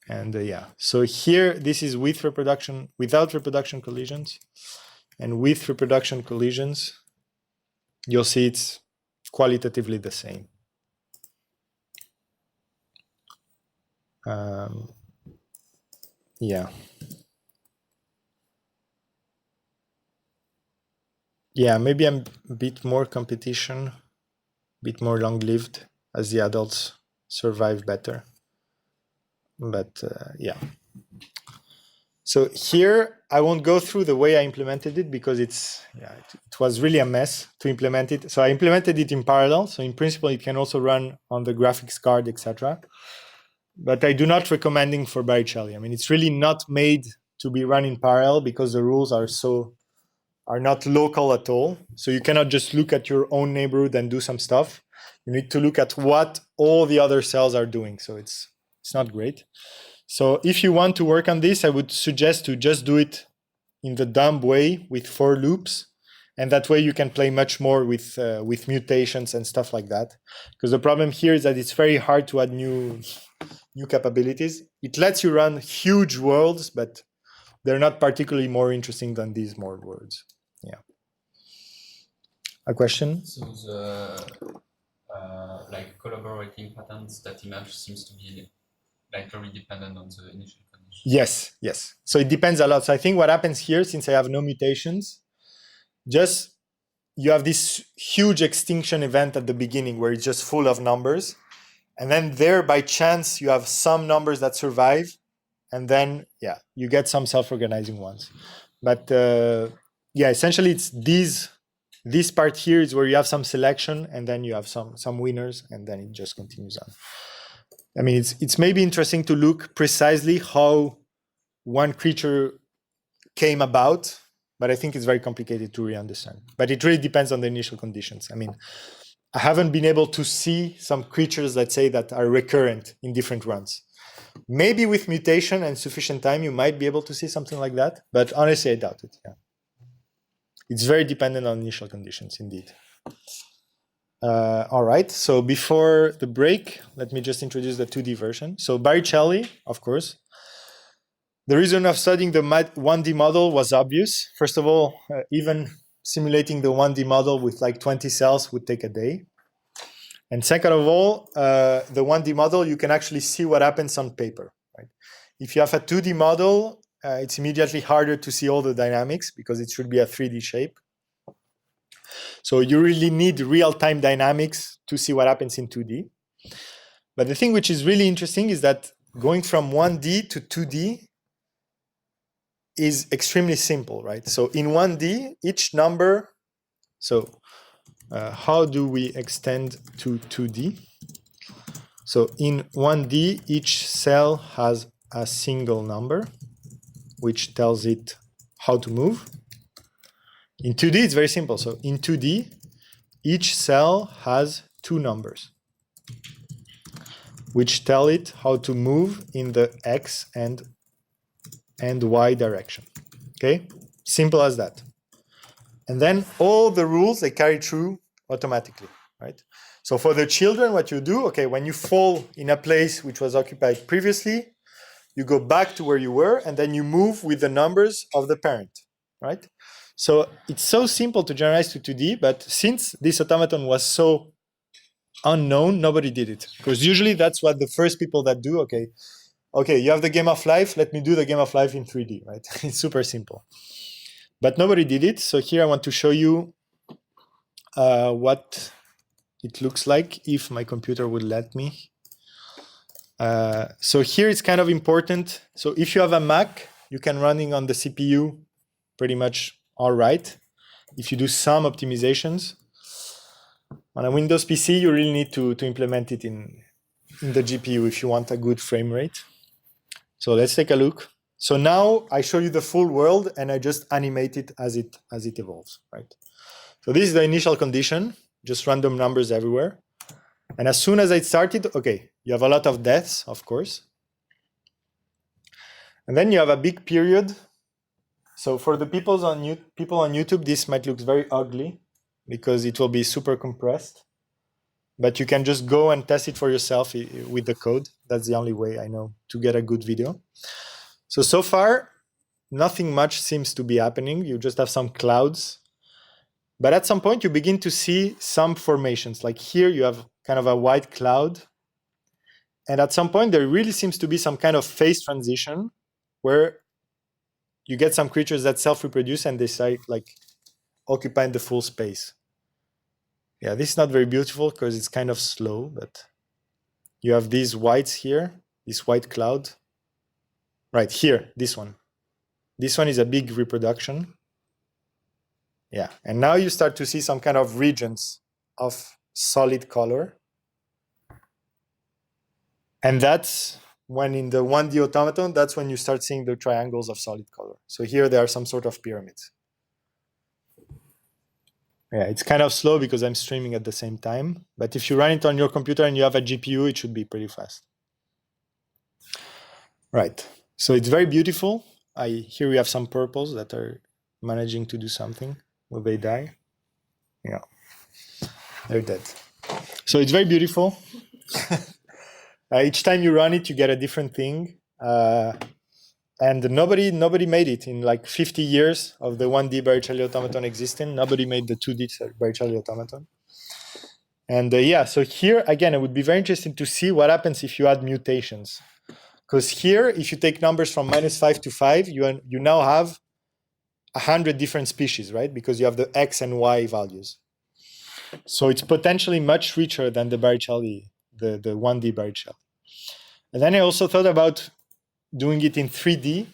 And so here, this is with reproduction, without reproduction collisions. And with reproduction collisions, you'll see it's qualitatively the same. Yeah, maybe I'm a bit more competition, a bit more long-lived as the adults survive better. But yeah. So here, I won't go through the way I implemented it because it was really a mess to implement it. So I implemented it in parallel. So in principle, it can also run on the graphics card, etc. But I do not recommending for Barricelli. I mean, it's really not made to be run in parallel because the rules are not local at all. So you cannot just look at your own neighborhood and do some stuff. You need to look at what all the other cells are doing. So it's not great. So if you want to work on this, I would suggest to just do it in the dumb way with for loops. And that way you can play much more with mutations and stuff like that. Because the problem here is that it's very hard to add new capabilities. It lets you run huge worlds, but they're not particularly more interesting than these more worlds. Yeah. A question? So the like collaborating patterns that emerge seems to be like very dependent on the initial conditions. Yes. So it depends a lot. So I think what happens here, since I have no mutations, just you have this huge extinction event at the beginning where it's just full of numbers. And then there, by chance, you have some numbers that survive. And then, you get some self-organizing ones. But essentially it's this part here is where you have some selection and then you have some winners and then it just continues on. I mean, it's maybe interesting to look precisely how one creature came about, but I think it's very complicated to really understand. But it really depends on the initial conditions. I mean, I haven't been able to see some creatures, let's say, that are recurrent in different runs. Maybe with mutation and sufficient time, you might be able to see something like that. But honestly, I doubt it. Yeah. It's very dependent on initial conditions, indeed. All right. So before the break, let me just introduce the 2D version. So Barricelli, of course. The reason of studying the 1D model was obvious. First of all, even simulating the 1D model with like 20 cells would take a day. And second of all, the 1D model, you can actually see what happens on paper. Right? If you have a 2D model, it's immediately harder to see all the dynamics because it should be a 3D shape. So you really need real-time dynamics to see what happens in 2D. But the thing which is really interesting is that going from 1D to 2D is extremely simple, right? So in 1D, each number, how do we extend to 2D? So in 1D, each cell has a single number, which tells it how to move. In 2D, it's very simple. So in 2D, each cell has 2 numbers, which tell it how to move in the X and Y direction. Okay? Simple as that. And then all the rules, they carry through automatically, right? So for the children, what you do, okay, when you fall in a place which was occupied previously, you go back to where you were, and then you move with the numbers of the parent, right? So it's so simple to generalize to 2D, but since this automaton was so unknown, nobody did it. Because usually that's what the first people that do, okay, you have the game of life, let me do the game of life in 3D, right? It's super simple. But nobody did it, so here I want to show you what it looks like if my computer would let me. So here it's kind of important. So if you have a Mac, you can running on the CPU pretty much all right. If you do some optimizations. On a Windows PC, you really need to implement it in the GPU if you want a good frame rate. So let's take a look. So now I show you the full world and I just animate it as it evolves, right? So this is the initial condition, just random numbers everywhere. And as soon as I started, okay, you have a lot of deaths, of course. And then you have a big period. So for the people on YouTube, this might look very ugly because it will be super compressed. But you can just go and test it for yourself with the code. That's the only way I know to get a good video. So far, nothing much seems to be happening. You just have some clouds. But at some point, you begin to see some formations. Like here, you have kind of a white cloud. And at some point, there really seems to be some kind of phase transition where you get some creatures that self-reproduce and they start like occupying the full space. Yeah, this is not very beautiful because it's kind of slow, but you have these whites here, this white cloud. Right here, this one. This one is a big reproduction. Yeah, and now you start to see some kind of regions of solid color. And that's when in the 1D automaton, that's when you start seeing the triangles of solid color. So here there are some sort of pyramids. Yeah, it's kind of slow because I'm streaming at the same time. But if you run it on your computer and you have a GPU, it should be pretty fast. Right, so it's very beautiful. Here we have some purples that are managing to do something. Will they die? Yeah, they're dead. So it's very beautiful. Each time you run it, you get a different thing. And nobody made it in like 50 years of the 1D Barricelli automaton existing. Nobody made the 2D Barricelli automaton. And yeah, so here, again, it would be very interesting to see what happens if you add mutations. Because here, if you take numbers from -5 to 5, you now have 100 different species, right? Because you have the X and Y values. So it's potentially much richer than the Barricelli, the 1D Barricelli. And then I also thought about doing it in 3D,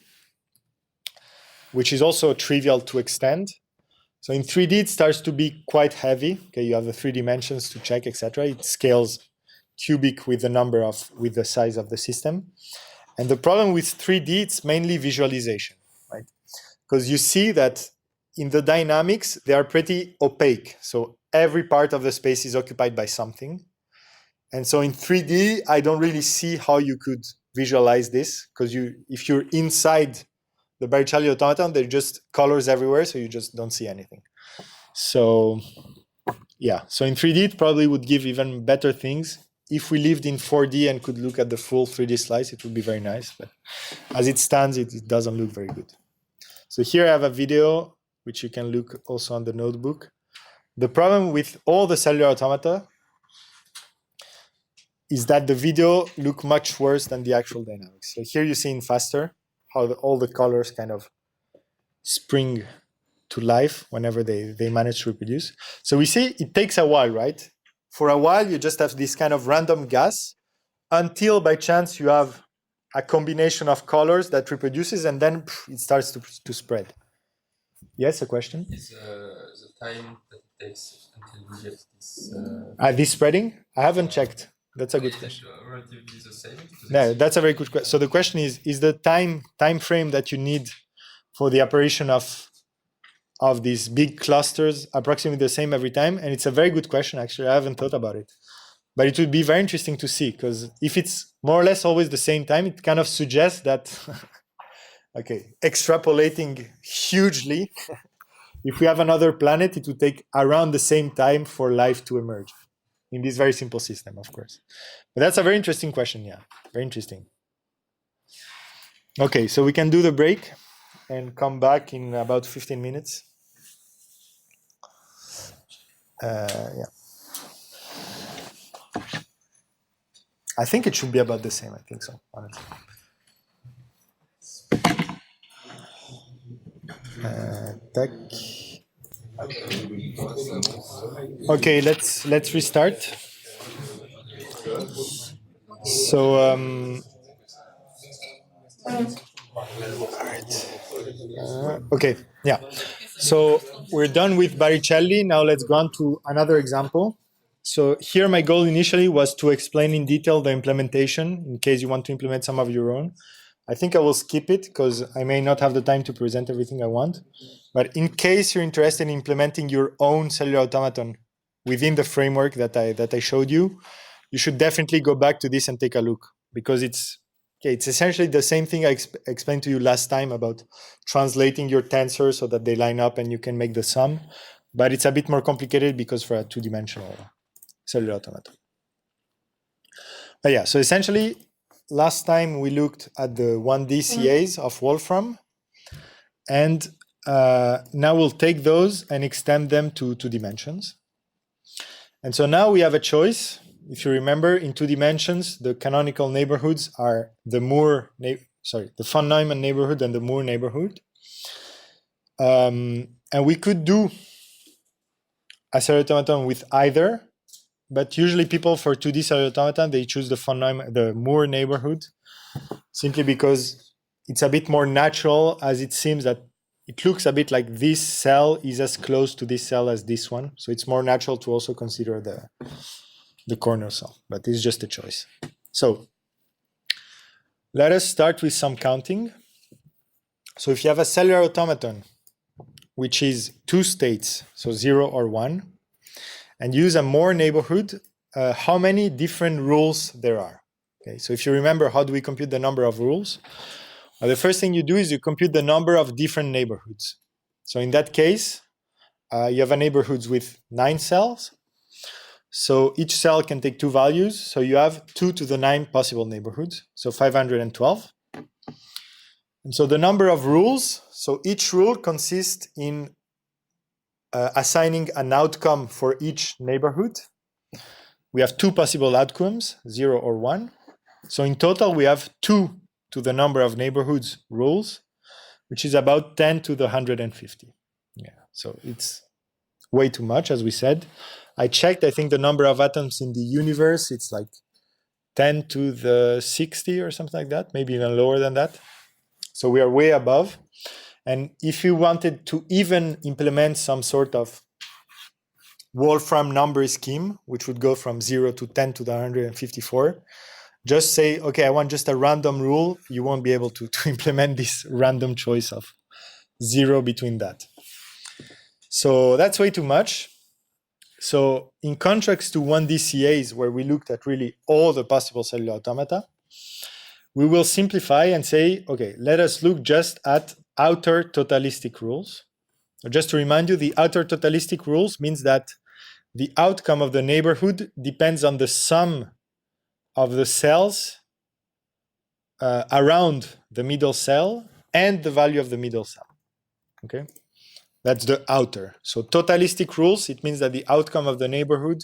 which is also trivial to extend. So in 3D, it starts to be quite heavy. Okay, you have the 3 dimensions to check, etc. It scales cubic with the size of the system. And the problem with 3D, it's mainly visualization, right? Because you see that in the dynamics, they are pretty opaque. So every part of the space is occupied by something. And so in 3D, I don't really see how you could visualize this, because if you're inside the Barricelli automaton, there are just colors everywhere, so you just don't see anything. So yeah, so in 3D, it probably would give even better things. If we lived in 4D and could look at the full 3D slice, it would be very nice. But as it stands, it doesn't look very good. So here I have a video, which you can look also on the notebook. The problem with all the cellular automata is that the video look much worse than the actual dynamics. So here you see in faster how all the colors kind of spring to life whenever they manage to reproduce. So we see it takes a while, right? For a while, you just have this kind of random gas until by chance you have a combination of colors that reproduces, and then it starts to spread. Yes, a question? Is the time that it takes until we get this... This spreading? I haven't checked. That's a good question. Relatively the same? Yeah, that's a very good question. So the question is the time frame that you need for the operation of these big clusters approximately the same every time? And it's a very good question, actually. I haven't thought about it. But it would be very interesting to see, because if it's more or less always the same time, it kind of suggests that Okay, extrapolating hugely. If we have another planet, it would take around the same time for life to emerge in this very simple system, of course. But that's a very interesting question. Yeah, very interesting. Okay, so we can do the break and come back in about 15 minutes. Yeah. I think it should be about the same. I think so, honestly. Tac. Okay, let's restart. So okay, yeah. So we're done with Barricelli. Now let's go on to another example. So here my goal initially was to explain in detail the implementation in case you want to implement some of your own. I think I will skip it because I may not have the time to present everything I want. But in case you're interested in implementing your own cellular automaton within the framework that I showed you, you should definitely go back to this and take a look, because it's essentially the same thing I explained to you last time about translating your tensors so that they line up and you can make the sum. But it's a bit more complicated because for a two-dimensional cellular automaton. But yeah, so essentially, last time we looked at the 1D CAs of Wolfram, and now we'll take those and extend them to 2 dimensions. And so now we have a choice. If you remember, in 2 dimensions, the canonical neighborhoods are the von Neumann neighborhood and the Moore neighborhood. And we could do a cellular automaton with either, but usually people for 2D cellular automaton, they choose the Moore neighborhood, simply because it's a bit more natural, as it seems that it looks a bit like this cell is as close to this cell as this one. So it's more natural to also consider the corner cell, but it's just a choice. So let us start with some counting. So if you have a cellular automaton, which is 2 states, so 0 or 1, and use a Moore neighborhood, how many different rules there are. Okay, so if you remember, how do we compute the number of rules? Well, the first thing you do is you compute the number of different neighborhoods. So in that case, you have a neighborhoods with 9 cells. So each cell can take 2 values. So you have 2 to the 9 possible neighborhoods. So 512. And so the number of rules, so each rule consists in assigning an outcome for each neighborhood. We have 2 possible outcomes, 0 or 1. So in total, we have 2 to the number of neighborhoods rules, which is about 10 to the 150. Yeah, so it's way too much, as we said. I checked, I think the number of atoms in the universe, it's like 10 to the 60 or something like that, maybe even lower than that. So we are way above. And if you wanted to even implement some sort of Wolfram number scheme, which would go from 0 to 10 to the 154, just say, okay, I want just a random rule. You won't be able to implement this random choice of 0 between that. So that's way too much. So in contrast to 1D CAs, where we looked at really all the possible cellular automata, we will simplify and say, okay, let us look just at outer totalistic rules. So just to remind you, the outer totalistic rules means that the outcome of the neighborhood depends on the sum of the cells around the middle cell and the value of the middle cell. Okay, that's the outer. So totalistic rules, it means that the outcome of the neighborhood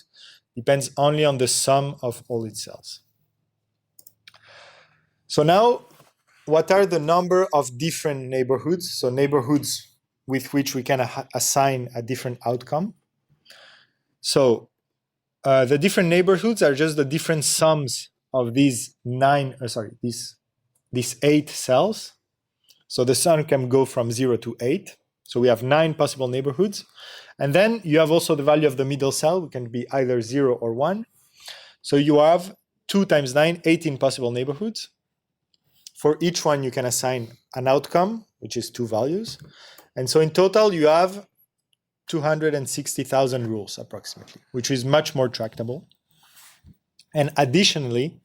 depends only on the sum of all its cells. So now, what are the number of different neighborhoods? So neighborhoods with which we can assign a different outcome. So the different neighborhoods are just the different sums of these these 8 cells. So the sum can go from 0 to 8. So we have 9 possible neighborhoods. And then you have also the value of the middle cell, which can be either 0 or 1. So you have 2 times 9, 18 possible neighborhoods. For each one, you can assign an outcome, which is 2 values. And so in total, you have 260,000 rules approximately, which is much more tractable. And additionally,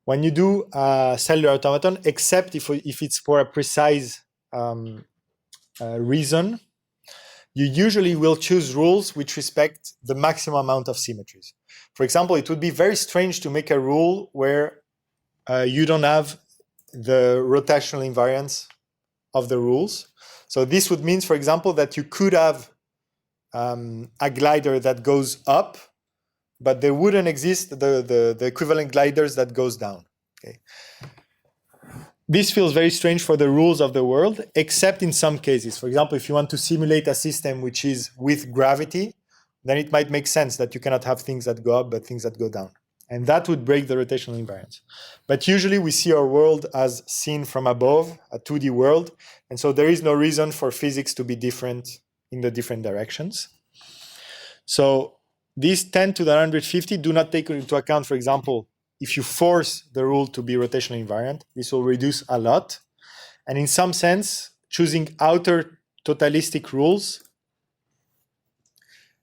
when you do a cellular automaton, except if it's for a precise reason, you usually will choose rules which respect the maximum amount of symmetries. For example, it would be very strange to make a rule where you don't have the rotational invariance of the rules. So this would mean, for example, that you could have a glider that goes up, but there wouldn't exist the equivalent gliders that goes down. Okay. This feels very strange for the rules of the world, except in some cases. For example, if you want to simulate a system which is with gravity, then it might make sense that you cannot have things that go up, but things that go down. And that would break the rotational invariance. But usually we see our world as seen from above, a 2D world. And so there is no reason for physics to be different in the different directions. So these 10 to the 150 do not take into account, for example, if you force the rule to be rotational invariant, this will reduce a lot. And in some sense, choosing outer totalistic rules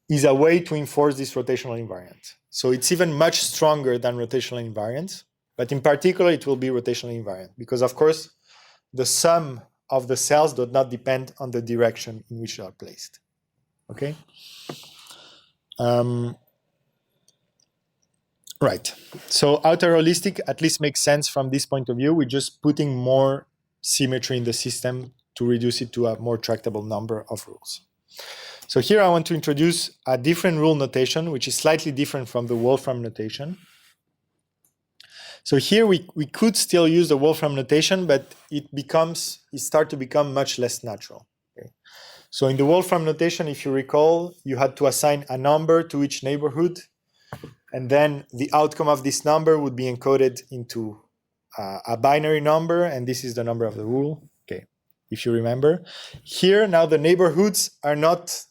is a way to enforce this rotational invariant. So it's even much stronger than rotational invariance, but in particular, it will be rotational invariant because, of course, the sum of the cells does not depend on the direction in which they are placed. Okay? Right. So outer holistic at least makes sense from this point of view. We're just putting more symmetry in the system to reduce it to a more tractable number of rules. So here I want to introduce a different rule notation, which is slightly different from the Wolfram notation. So here we could still use the Wolfram notation, but it starts to become much less natural. Okay. So in the Wolfram notation, if you recall, you had to assign a number to each neighborhood, and then the outcome of this number would be encoded into a binary number, and this is the number of the rule. Okay, if you remember. Here now the neighborhoods are not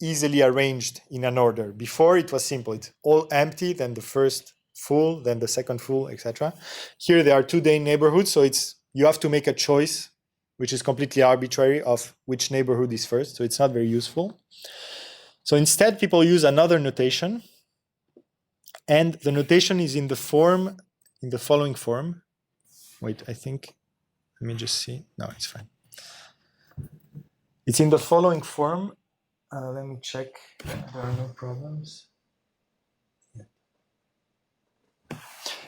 easily arranged in an order. Before it was simple. It's all empty, then the first full, then the second full, etc. Here there are 2 neighborhoods, so you have to make a choice, which is completely arbitrary of which neighborhood is first, so it's not very useful. So instead, people use another notation, and the notation is in the following form. Wait, I think, let me just see. No, it's fine. It's in the following form. Let me check. There are no problems. Yeah.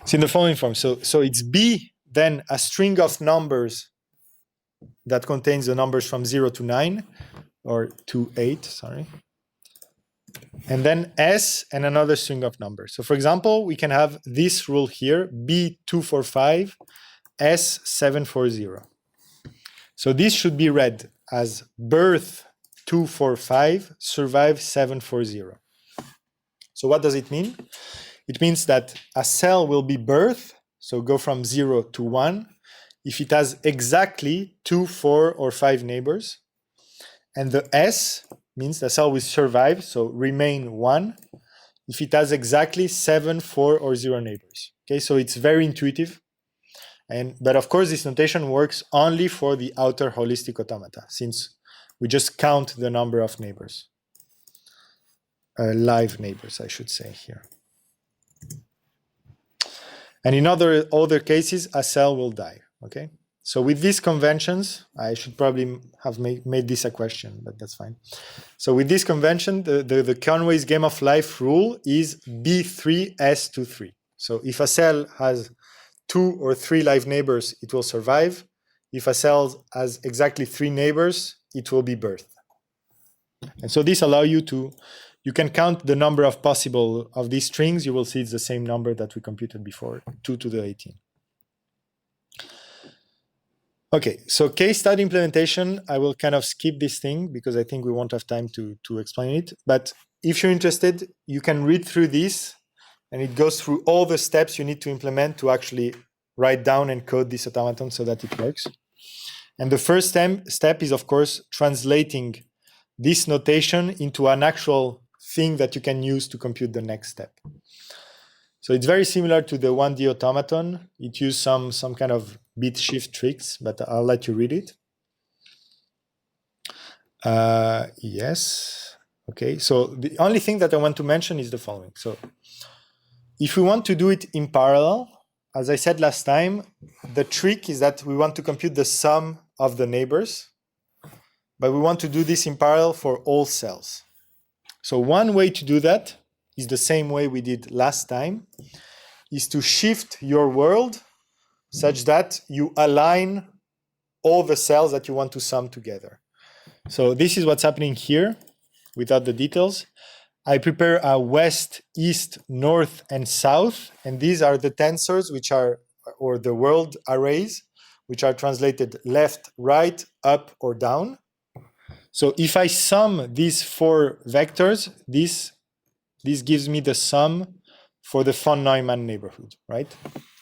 It's in the following form. So it's B, then a string of numbers that contains the numbers from 0 to 9, or to 8, sorry. And then S and another string of numbers. So for example, we can have this rule here, B245, S740. So this should be read as birth 245, survive 740. So what does it mean? It means that a cell will be birth, so go from 0 to 1, if it has exactly 2, 4, or 5 neighbors. And the S means the cell will survive, so remain 1, if it has exactly 7, 4, or 0 neighbors. Okay, so it's very intuitive. But of course, this notation works only for the outer holistic automata, since we just count the number of neighbors. Live neighbors, I should say here. And in other cases, a cell will die. Okay. So with these conventions, I should probably have made this a question, but that's fine. So with this convention, the Conway's game of life rule is B3S23. So if a cell has 2 or 3 live neighbors, it will survive. If a cell has exactly 3 neighbors, it will be birthed. And so this allows you can count the number of possible of these strings. You will see it's the same number that we computed before, 2 to the 18. Okay, so case study implementation, I will kind of skip this thing because I think we won't have time to explain it. But if you're interested, you can read through this, and it goes through all the steps you need to implement to actually write down and code this automaton so that it works. And the first step is, of course, translating this notation into an actual thing that you can use to compute the next step. So it's very similar to the 1D automaton. It used some kind of bit shift tricks, but I'll let you read it. Yes. Okay. So the only thing that I want to mention is the following. So if we want to do it in parallel, as I said last time, the trick is that we want to compute the sum of the neighbors, but we want to do this in parallel for all cells. So one way to do that is the same way we did last time, is to shift your world such that you align all the cells that you want to sum together. So this is what's happening here without the details. I prepare a west, east, north, and south, and these are the tensors which are, or the world arrays, which are translated left, right, up, or down. So if I sum these 4 vectors, this gives me the sum for the von Neumann neighborhood, right?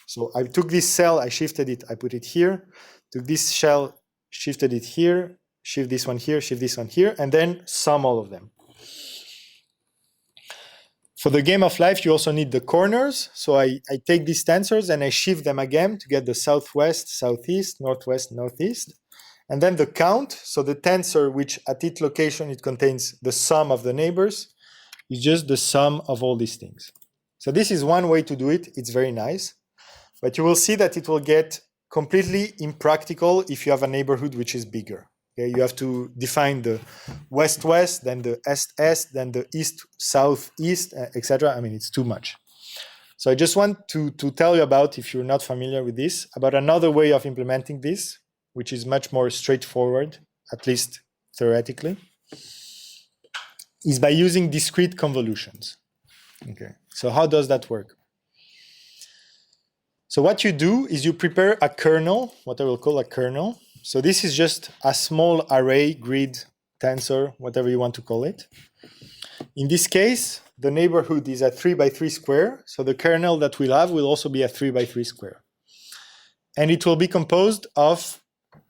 So I took this cell, I shifted it, I put it here, took this shell, shifted it here, shift this one here, shift this one here, and then sum all of them. For the game of life, you also need the corners. So I take these tensors and I shift them again to get the southwest, southeast, northwest, northeast. And then the count, so the tensor which at its location it contains the sum of the neighbors, is just the sum of all these things. So this is one way to do it. It's very nice. But you will see that it will get completely impractical if you have a neighborhood which is bigger. Okay? You have to define the west-west, then the est-est, then the east-southeast, etc. I mean, it's too much. So I just want to tell you about, if you're not familiar with this, about another way of implementing this, which is much more straightforward, at least theoretically, is by using discrete convolutions. Okay, so how does that work? So what you do is you prepare a kernel, what I will call a kernel. So this is just a small array, grid, tensor, whatever you want to call it. In this case, the neighborhood is a 3 by 3 square. So the kernel that we'll have will also be a 3 by 3 square. And it will be composed of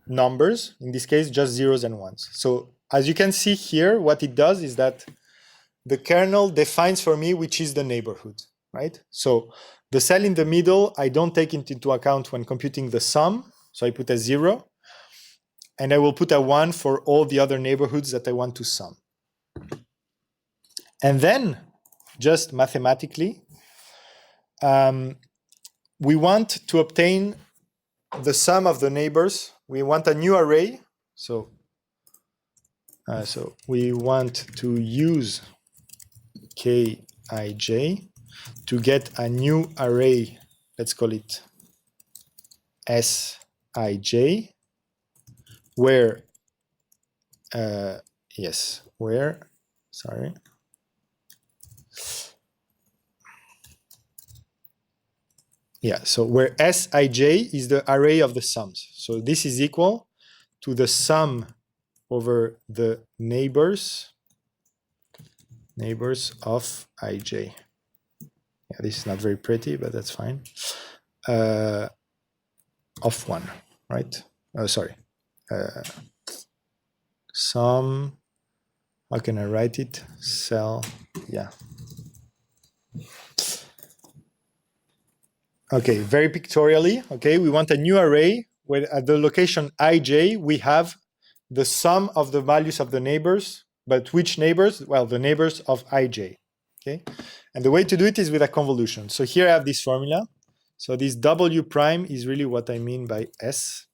numbers, in this case, just zeros and ones. So as you can see here, what it does is that the kernel defines for me which is the neighborhood, right? So the cell in the middle, I don't take it into account when computing the sum. So I put a 0. And I will put a 1 for all the other neighborhoods that I want to sum. And then, just mathematically, we want to obtain the sum of the neighbors. We want a new array. So we want to use Kij to get a new array. Let's call it Sij, where, so where Sij is the array of the sums. So this is equal to the sum over the neighbors of ij. Yeah, this is not very pretty, but that's fine. Of 1, right? Sum, how can I write it? Cell, yeah. Okay, very pictorially, okay, we want a new array where at the location ij, we have the sum of the values of the neighbors, but which neighbors? Well, the neighbors of ij, okay? And the way to do it is with a convolution. So here I have this formula. So this W prime is really what I mean by S.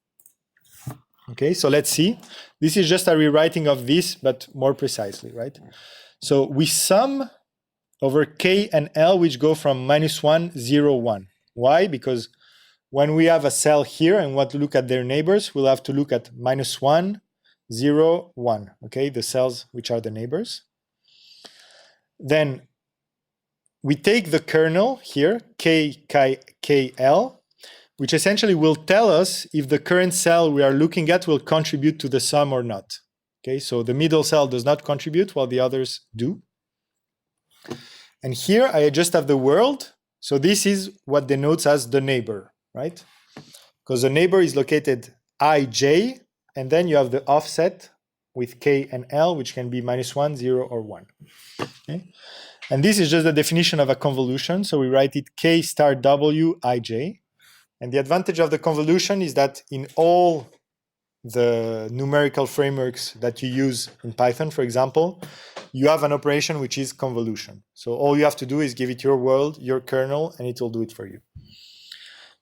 Okay, so let's see. This is just a rewriting of this, but more precisely, right? So we sum over K and L, which go from -1, 0, 1. Why? Because when we have a cell here and want to look at their neighbors, we'll have to look at -1, 0, 1, okay? The cells which are the neighbors. Then we take the kernel here, KL, which essentially will tell us if the current cell we are looking at will contribute to the sum or not. Okay, so the middle cell does not contribute while the others do. And here I just have the world. So this is what denotes as the neighbor, right? Because the neighbor is located ij, and then you have the offset with K and L, which can be -1, 0, or 1. Okay? And this is just the definition of a convolution. So we write it K star W ij. And the advantage of the convolution is that in all the numerical frameworks that you use in Python, for example, you have an operation which is convolution. So all you have to do is give it your world, your kernel, and it will do it for you.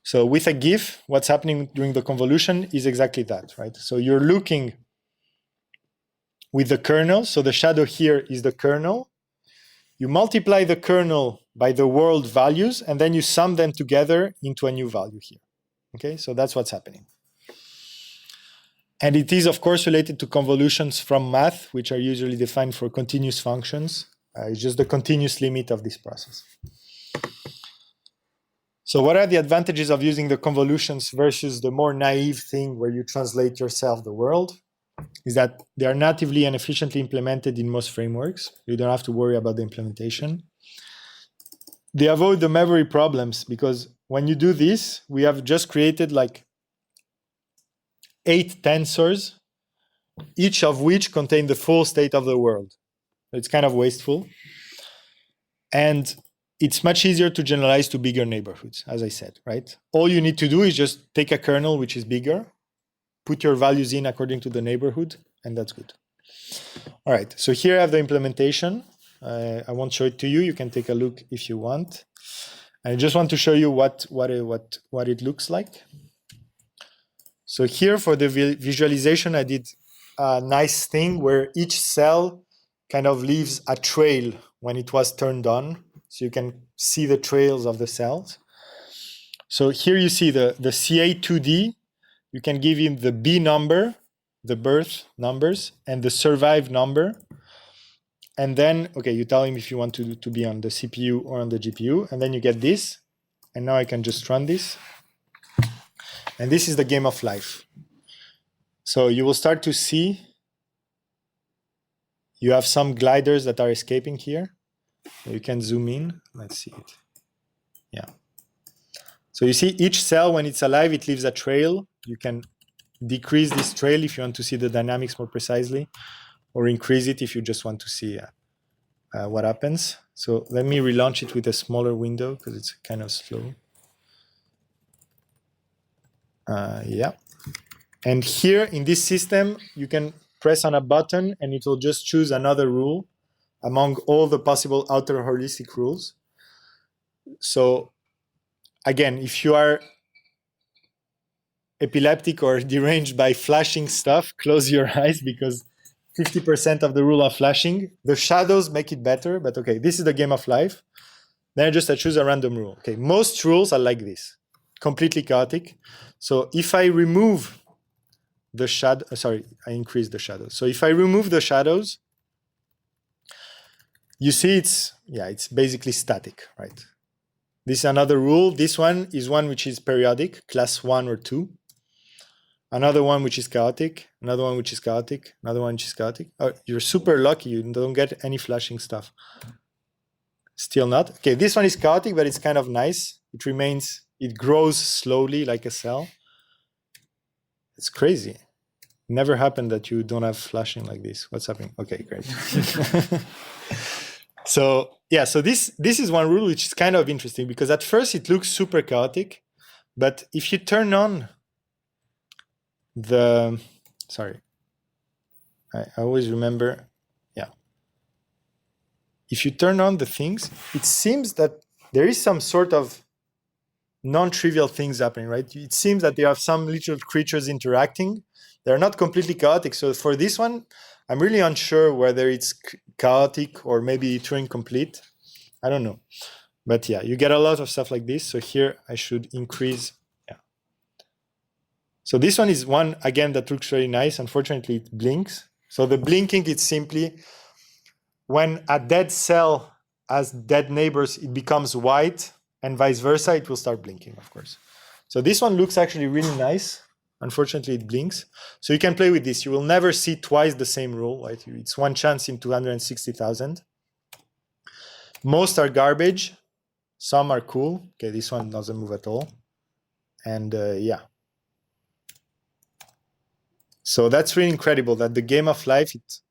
So with a GIF, what's happening during the convolution is exactly that, right? So you're looking with the kernel. So the shadow here is the kernel. You multiply the kernel by the world values, and then you sum them together into a new value here. Okay, so that's what's happening. And it is, of course, related to convolutions from math, which are usually defined for continuous functions. It's just the continuous limit of this process. So what are the advantages of using the convolutions versus the more naive thing where you translate yourself the world? Is that they are natively and efficiently implemented in most frameworks. You don't have to worry about the implementation. They avoid the memory problems because when you do this, we have just created like 8 tensors, each of which contain the full state of the world. It's kind of wasteful. And it's much easier to generalize to bigger neighborhoods, as I said, right? All you need to do is just take a kernel which is bigger, put your values in according to the neighborhood, and that's good. All right, so here I have the implementation. I won't show it to you. You can take a look if you want. I just want to show you what it looks like. So here for the visualization, I did a nice thing where each cell kind of leaves a trail when it was turned on. So you can see the trails of the cells. So here you see the CA2D. You can give him the B number, the birth numbers, and the survive number. And then, okay, you tell him if you want to be on the CPU or on the GPU, and then you get this. And now I can just run this. And this is the game of life. So you will start to see, you have some gliders that are escaping here. You can zoom in, let's see it. Yeah. So you see each cell, when it's alive, it leaves a trail. You can decrease this trail if you want to see the dynamics more precisely, or increase it if you just want to see what happens. So let me relaunch it with a smaller window because it's kind of slow. Yeah. And here in this system, you can press on a button and it will just choose another rule among all the possible outer heuristic rules. So again, if you are epileptic or deranged by flashing stuff, close your eyes because 50% of the rule are flashing. The shadows make it better, but okay, this is the game of life. Then I choose a random rule. Okay, most rules are like this, completely chaotic. So if I remove the shadow, sorry, I increase the shadows. So if I remove the shadows, you see it's basically static, right? This is another rule. This one is one which is periodic, class 1 or 2. Another one which is chaotic, another one which is chaotic, another one which is chaotic. Oh, you're super lucky, you don't get any flashing stuff. Still not. Okay, this one is chaotic, but it's kind of nice. It grows slowly like a cell. It's crazy. Never happened that you don't have flashing like this. What's happening? Okay, great. So yeah, so this is one rule which is kind of interesting because at first it looks super chaotic, but if you turn on I always remember, yeah. If you turn on the things, it seems that there is some sort of non-trivial things happening, right? It seems that there are some little creatures interacting. They're not completely chaotic. So for this one, I'm really unsure whether it's chaotic or maybe Turing complete. I don't know. But yeah, you get a lot of stuff like this. So here I should increase. Yeah. So this one is one, again, that looks very nice. Unfortunately, it blinks. So the blinking, it's simply when a dead cell has dead neighbors, it becomes white, and vice versa, it will start blinking, of course. So this one looks actually really nice. Unfortunately, it blinks. So you can play with this. You will never see twice the same rule, right? It's one chance in 260,000. Most are garbage. Some are cool. Okay, this one doesn't move at all. And yeah. So that's really incredible that the game of life, it's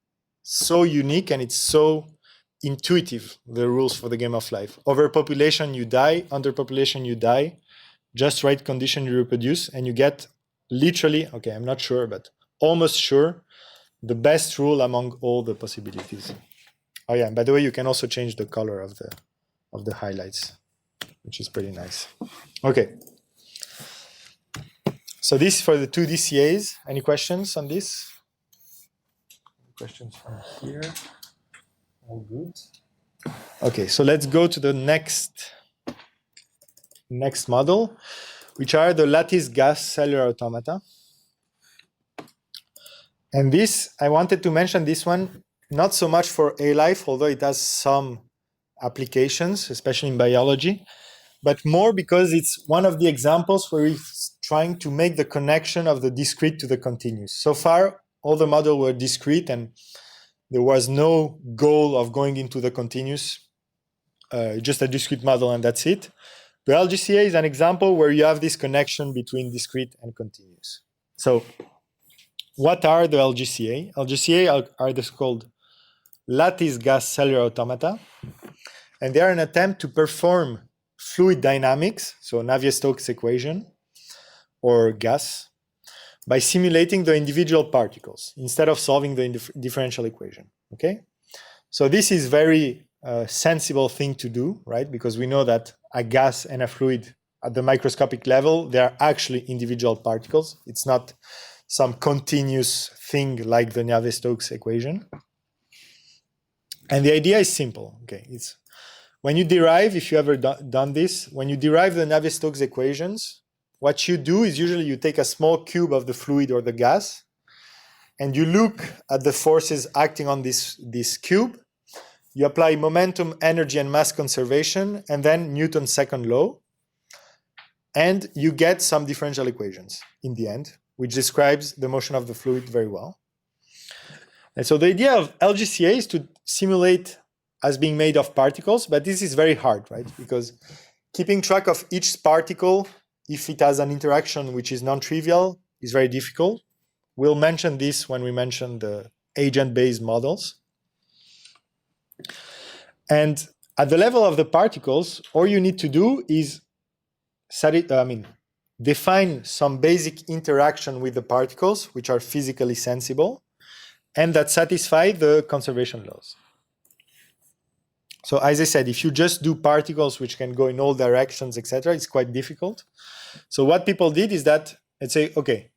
so unique and it's so intuitive, the rules for the game of life. Overpopulation, you die. Underpopulation, you die. Just right condition, you reproduce, and you get literally, okay, I'm not sure, but almost sure, the best rule among all the possibilities. Oh yeah, and by the way, you can also change the color of the highlights, which is pretty nice. Okay, So this is for the two DCAs. Any questions on this? Questions from here? All good. Okay, so let's go to the next model, which are the lattice gas cellular automata. And this, I wanted to mention this one, not so much for A-life, although it has some applications, especially in biology, but more because it's one of the examples where it's trying to make the connection of the discrete to the continuous. So far, all the models were discrete and there was no goal of going into the continuous, just a discrete model and that's it. The LGCA is an example where you have this connection between discrete and continuous. So what are the LGCA? LGCA are this called lattice gas cellular automata, and they are an attempt to perform fluid dynamics, so Navier-Stokes equation, or gas, by simulating the individual particles instead of solving the differential equation, okay? So this is very sensible thing to do, right? Because we know that a gas and a fluid at the microscopic level, they are actually individual particles. It's not some continuous thing like the Navier-Stokes equation. And the idea is simple, okay? It's when you derive, if you ever done this, when you derive the Navier-Stokes equations, what you do is usually you take a small cube of the fluid or the gas, and you look at the forces acting on this cube. You apply momentum, energy, and mass conservation, and then Newton's second law, and you get some differential equations in the end, which describes the motion of the fluid very well. And so the idea of LGCA is to simulate as being made of particles, but this is very hard, right? Because keeping track of each particle, if it has an interaction which is non-trivial, is very difficult. We'll mention this when we mention the agent-based models. And at the level of the particles, all you need to do is define some basic interaction with the particles, which are physically sensible, and that satisfy the conservation laws. So as I said, if you just do particles which can go in all directions, etc., it's quite difficult. So what people did is that, let's say, okay,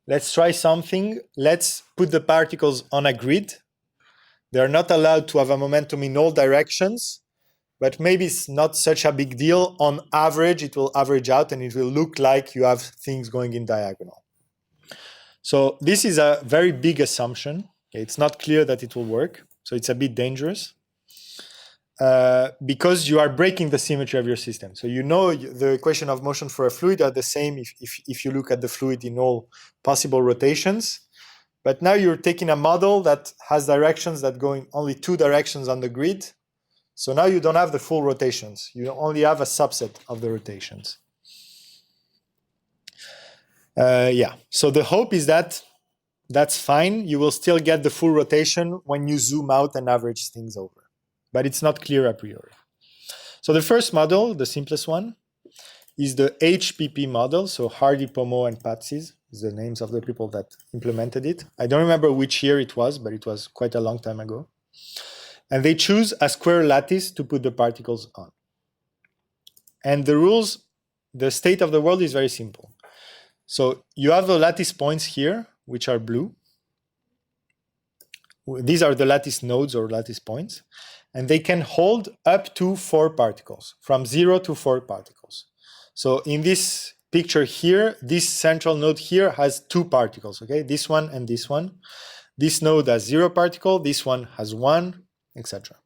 let's try something. Let's put the particles on a grid. They're not allowed to have a momentum in all directions, but maybe it's not such a big deal. On average, it will average out and it will look like you have things going in diagonal. So this is a very big assumption. It's not clear that it will work. So it's a bit dangerous because you are breaking the symmetry of your system. So you know the equation of motion for a fluid are the same if you look at the fluid in all possible rotations. But now you're taking a model that has directions that go in only two directions on the grid. So now you don't have the full rotations. You only have a subset of the rotations. So the hope is that that's fine. You will still get the full rotation when you zoom out and average things over. But it's not clear a priori. So the first model, the simplest one, is the HPP model. So Hardy, Pomo, and Patsis is the names of the people that implemented it. I don't remember which year it was, but it was quite a long time ago. And they choose a square lattice to put the particles on. And the rules, the state of the world is very simple. So you have the lattice points here, which are blue. These are the lattice nodes or lattice points. And they can hold up to 4 particles, from 0 to 4 particles. So in this picture here, this central node here has 2 particles, okay? This one and this one. This node has 0 particle, this one has 1, etc.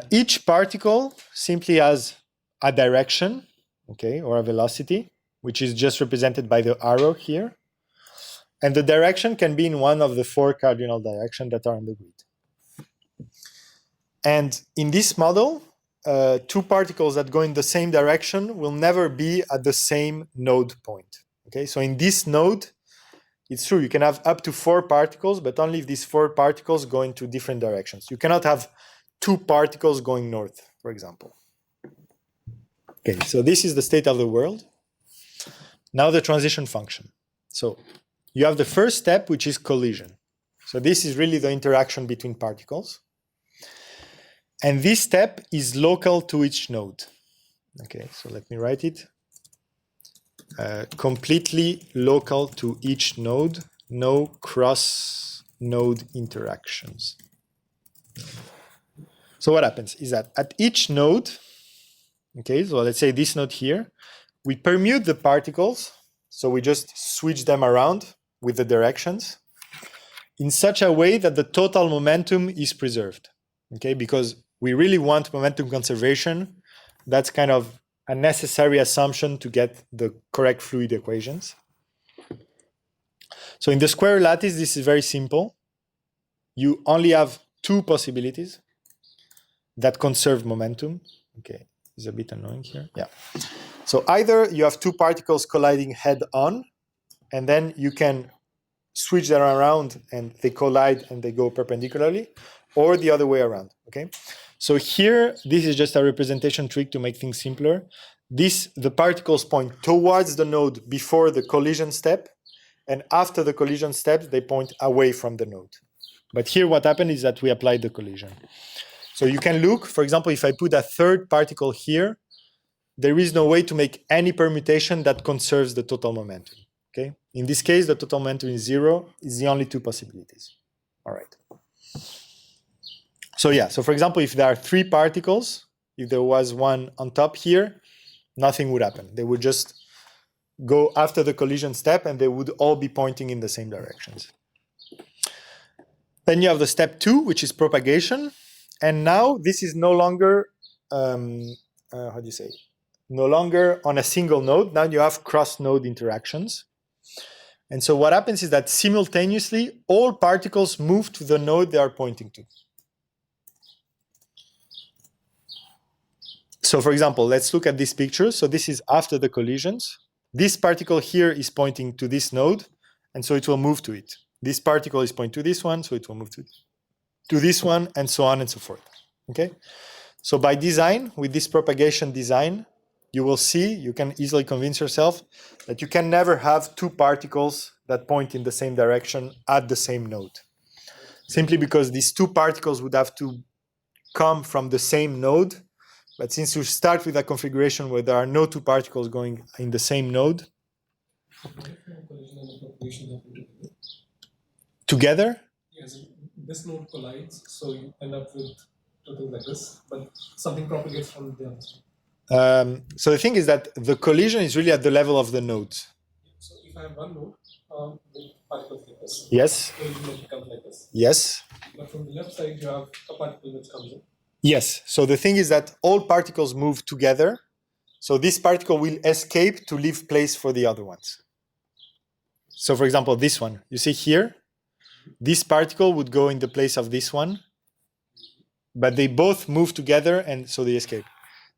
Each particle simply has a direction, okay, or a velocity, which is just represented by the arrow here. And the direction can be in one of the 4 cardinal directions that are on the grid. And in this model, 2 particles that go in the same direction will never be at the same node point. Okay, so in this node, it's true, you can have up to 4 particles, but only if these 4 particles go into different directions. You cannot have 2 particles going north, for example. Okay, so this is the state of the world. Now the transition function. So you have the first step, which is collision. So this is really the interaction between particles. And this step is local to each node. Okay, so let me write it. completely local to each node, no cross-node interactions. So what happens is that at each node, okay, so let's say this node here, we permute the particles, so we just switch them around with the directions in such a way that the total momentum is preserved, okay, because we really want momentum conservation. That's kind of a necessary assumption to get the correct fluid equations. So in the square lattice, this is very simple. You only have two possibilities that conserve momentum. Okay, it's a bit annoying here. Yeah. So either you have two particles colliding head on, and then you can switch them around and they collide and they go perpendicularly, or the other way around, okay? So here, this is just a representation trick to make things simpler. The particles point towards the node before the collision step, and after the collision step, they point away from the node. But here what happened is that we applied the collision. So you can look, for example, if I put a third particle here, there is no way to make any permutation that conserves the total momentum, okay? In this case, the total momentum is 0, is the only two possibilities. All right. So yeah, so for example, if there are three particles, if there was one on top here, nothing would happen. They would just go after the collision step and they would all be pointing in the same directions. Then you have the step 2, which is propagation. And now this is no longer, how do you say? No longer on a single node. Now you have cross-node interactions. And so what happens is that simultaneously, all particles move to the node they are pointing to. So for example, let's look at this picture. So this is after the collisions. This particle here is pointing to this node, and so it will move to it. This particle is pointing to this one, so it will move to this one, and so on and so forth. Okay? So by design, with this propagation design, you will see, you can easily convince yourself that you can never have two particles that point in the same direction at the same node. Simply because these two particles would have to come from the same node. But since you start with a configuration where there are no two particles going in the same node, together? Yes, this node collides, so you end up with two things like this, but something propagates from the other side. So the thing is that the collision is really at the level of the nodes. So if I have one node with particles like this, Yes. it comes like this. Yes. But from the left side, you have a particle which comes in. Yes. So the thing is that all particles move together. So this particle will escape to leave place for the other ones. So for example, this one, you see here, this particle would go in the place of this one, but they both move together and so they escape.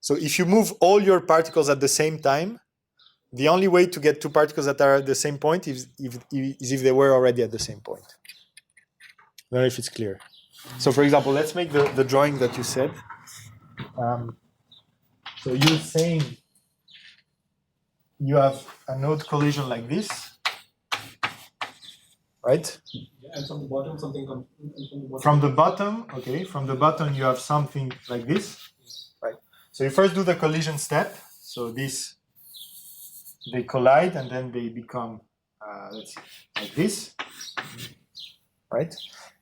So if you move all your particles at the same time, the only way to get two particles that are at the same point is if they were already at the same point. I don't know if it's clear. So for example, let's make the drawing that you said. So you're saying you have a node collision like this, right? Yeah, and from the bottom, something comes in. From the bottom, okay, from the bottom you have something like this, right? So you first do the collision step. So this, they collide and then they become, let's see, like this, right?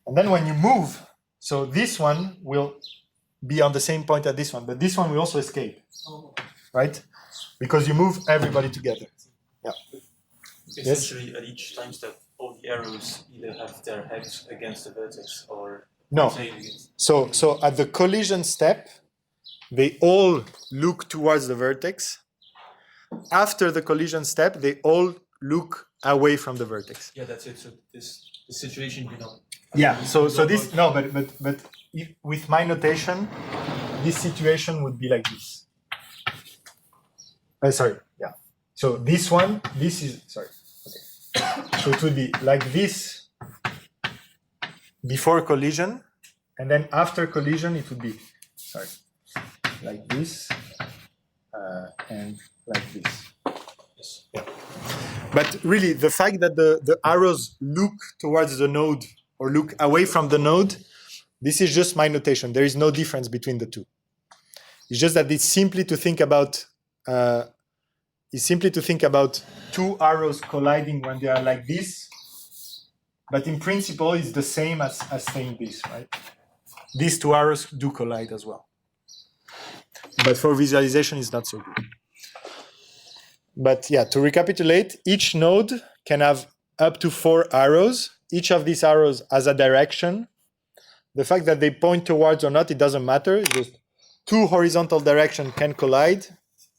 And then when you move, so this one will be on the same point as this one, but this one will also escape, right? Because you move everybody together. Yeah. Essentially, at each time step, all the arrows either have their heads against the vertex or No. against. So at the collision step, they all look towards the vertex. After the collision step, they all look away from the vertex. Yeah, that's it. So this situation, you know. Yeah. So this no, but if, with my notation, this situation would be like this. Sorry. Yeah. So this one, this is sorry. Okay. So it would be like this before collision, and then after collision, it would be sorry, like this and like this. Yes. Yeah. But really, the fact that the arrows look towards the node or look away from the node, this is just my notation. There is no difference between the two. It's just that it's simply to think about is simply to think about two arrows colliding when they are like this. But in principle, it's the same as saying this, right? These two arrows do collide as well. But for visualization, it's not so good. But yeah, to recapitulate, each node can have up to 4 arrows. Each of these arrows has a direction. The fact that they point towards or not, it doesn't matter. It's just 2 horizontal directions can collide,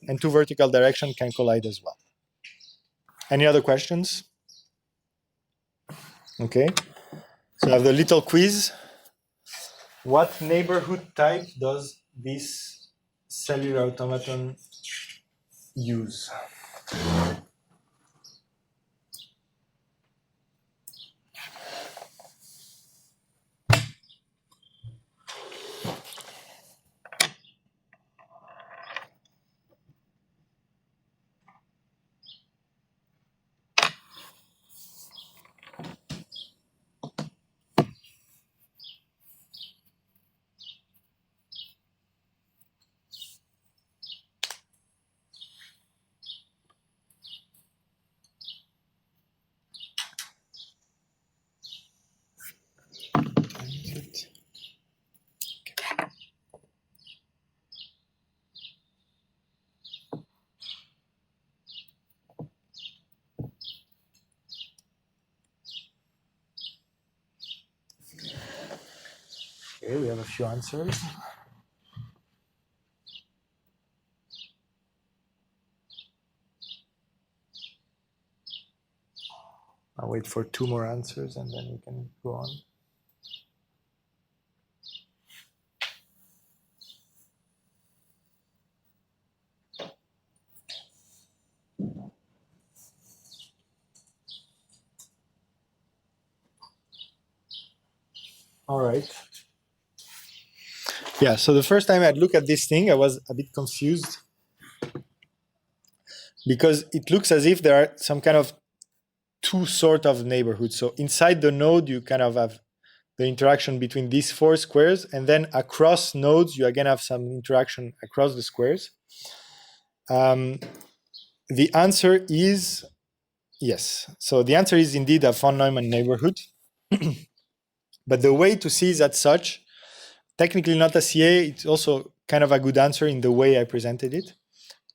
and 2 vertical directions can collide as well. Any other questions? Okay. So I have the little quiz. What neighborhood type does this cellular automaton use? Okay, we have a few answers. I'll wait for 2 more answers and then we can go on. All right. Yeah, so the first time I'd look at this thing, I was a bit confused because it looks as if there are some kind of 2 sort of neighborhoods. So inside the node, you kind of have the interaction between these 4 squares, and then across nodes, you again have some interaction across the squares. The answer is yes. So the answer is indeed a von Neumann neighborhood. But the way to see is as such, technically not a CA, it's also kind of a good answer in the way I presented it.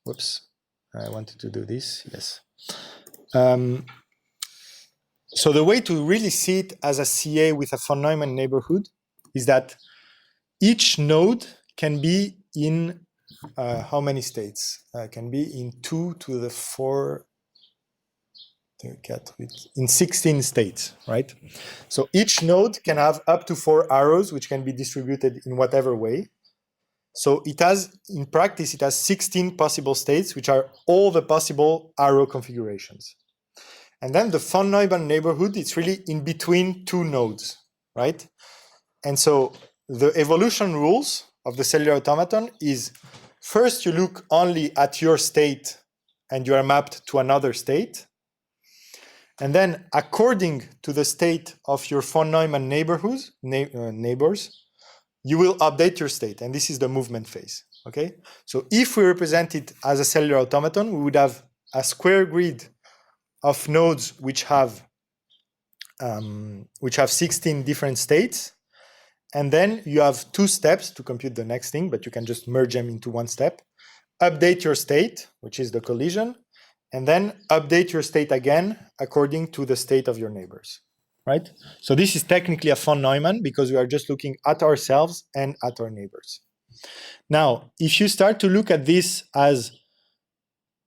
Whoops, I wanted to do this, yes. So the way to really see it as a CA with a von Neumann neighborhood is that each node can be in how many states? Can be in 2 to the 4, in 16 states, right? So each node can have up to 4 arrows, which can be distributed in whatever way. So it has, in practice, it has 16 possible states, which are all the possible arrow configurations. And then the von Neumann neighborhood, it's really in between 2 nodes, right? And so the evolution rules of the cellular automaton is first you look only at your state and you are mapped to another state. And then according to the state of your von Neumann neighbors, you will update your state. And this is the movement phase, okay? So if we represent it as a cellular automaton, we would have a square grid of nodes which have 16 different states. And then you have 2 steps to compute the next thing, but you can just merge them into 1 step. Update your state, which is the collision, and then update your state again according to the state of your neighbors, right? So this is technically a von Neumann because we are just looking at ourselves and at our neighbors. Now, if you start to look at this as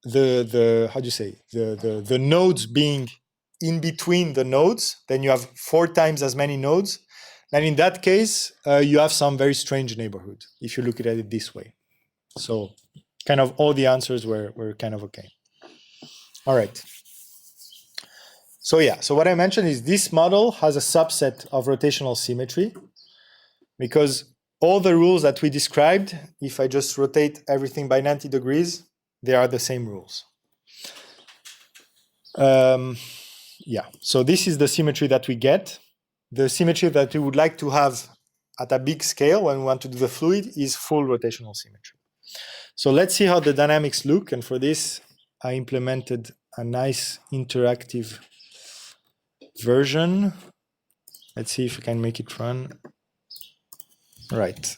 the nodes being in between the nodes, then you have 4 times as many nodes. And in that case, you have some very strange neighborhood if you look at it this way. So kind of all the answers were kind of okay. All right. So yeah, so what I mentioned is this model has a subset of rotational symmetry because all the rules that we described, if I just rotate everything by 90 degrees, they are the same rules. Yeah, so this is the symmetry that we get. The symmetry that we would like to have at a big scale when we want to do the fluid is full rotational symmetry. So let's see how the dynamics look. And for this, I implemented a nice interactive version. Let's see if we can make it run. Right.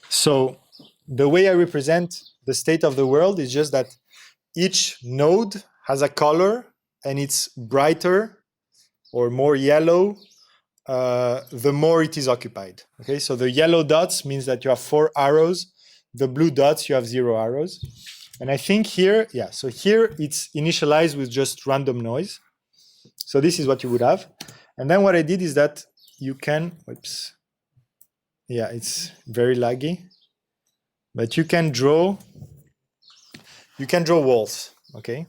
So the way I represent the state of the world is just that each node has a color and it's brighter or more yellow the more it is occupied. Okay, so the yellow dots means that you have 4 arrows. The blue dots, you have 0 arrows. And I think here, yeah, so here it's initialized with just random noise. So this is what you would have. And then what I did is that you can, whoops, yeah, it's very laggy, but you can draw walls, okay?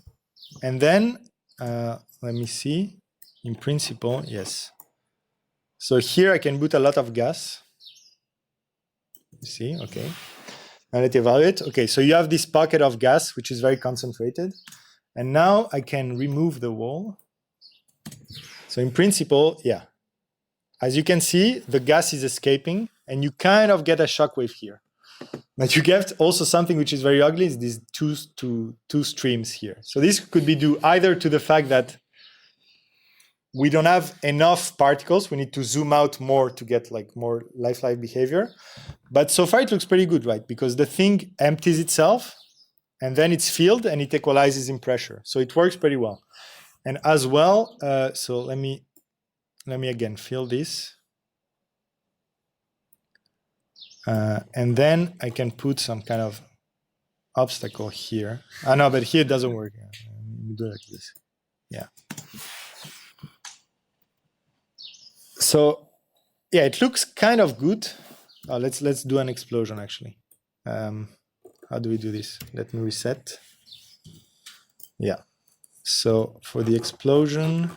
And then, let me see, in principle, yes. So here I can put a lot of gas. You see, okay. Now let's evaluate. Okay, so you have this pocket of gas, which is very concentrated. And now I can remove the wall. So in principle, yeah. As you can see, the gas is escaping and you kind of get a shockwave here. But you get also something which is very ugly, is these two streams here. So this could be due either to the fact that we don't have enough particles. We need to zoom out more to get like more lifelike behavior. But so far it looks pretty good, right? Because the thing empties itself and then it's filled and it equalizes in pressure. So it works pretty well. And as well, so let me again fill this. And then I can put some kind of obstacle here. No, but here it doesn't work. Let me do it like this. Yeah. So yeah, it looks kind of good. Let's do an explosion actually. How do we do this? Let me reset. Yeah. So for the explosion,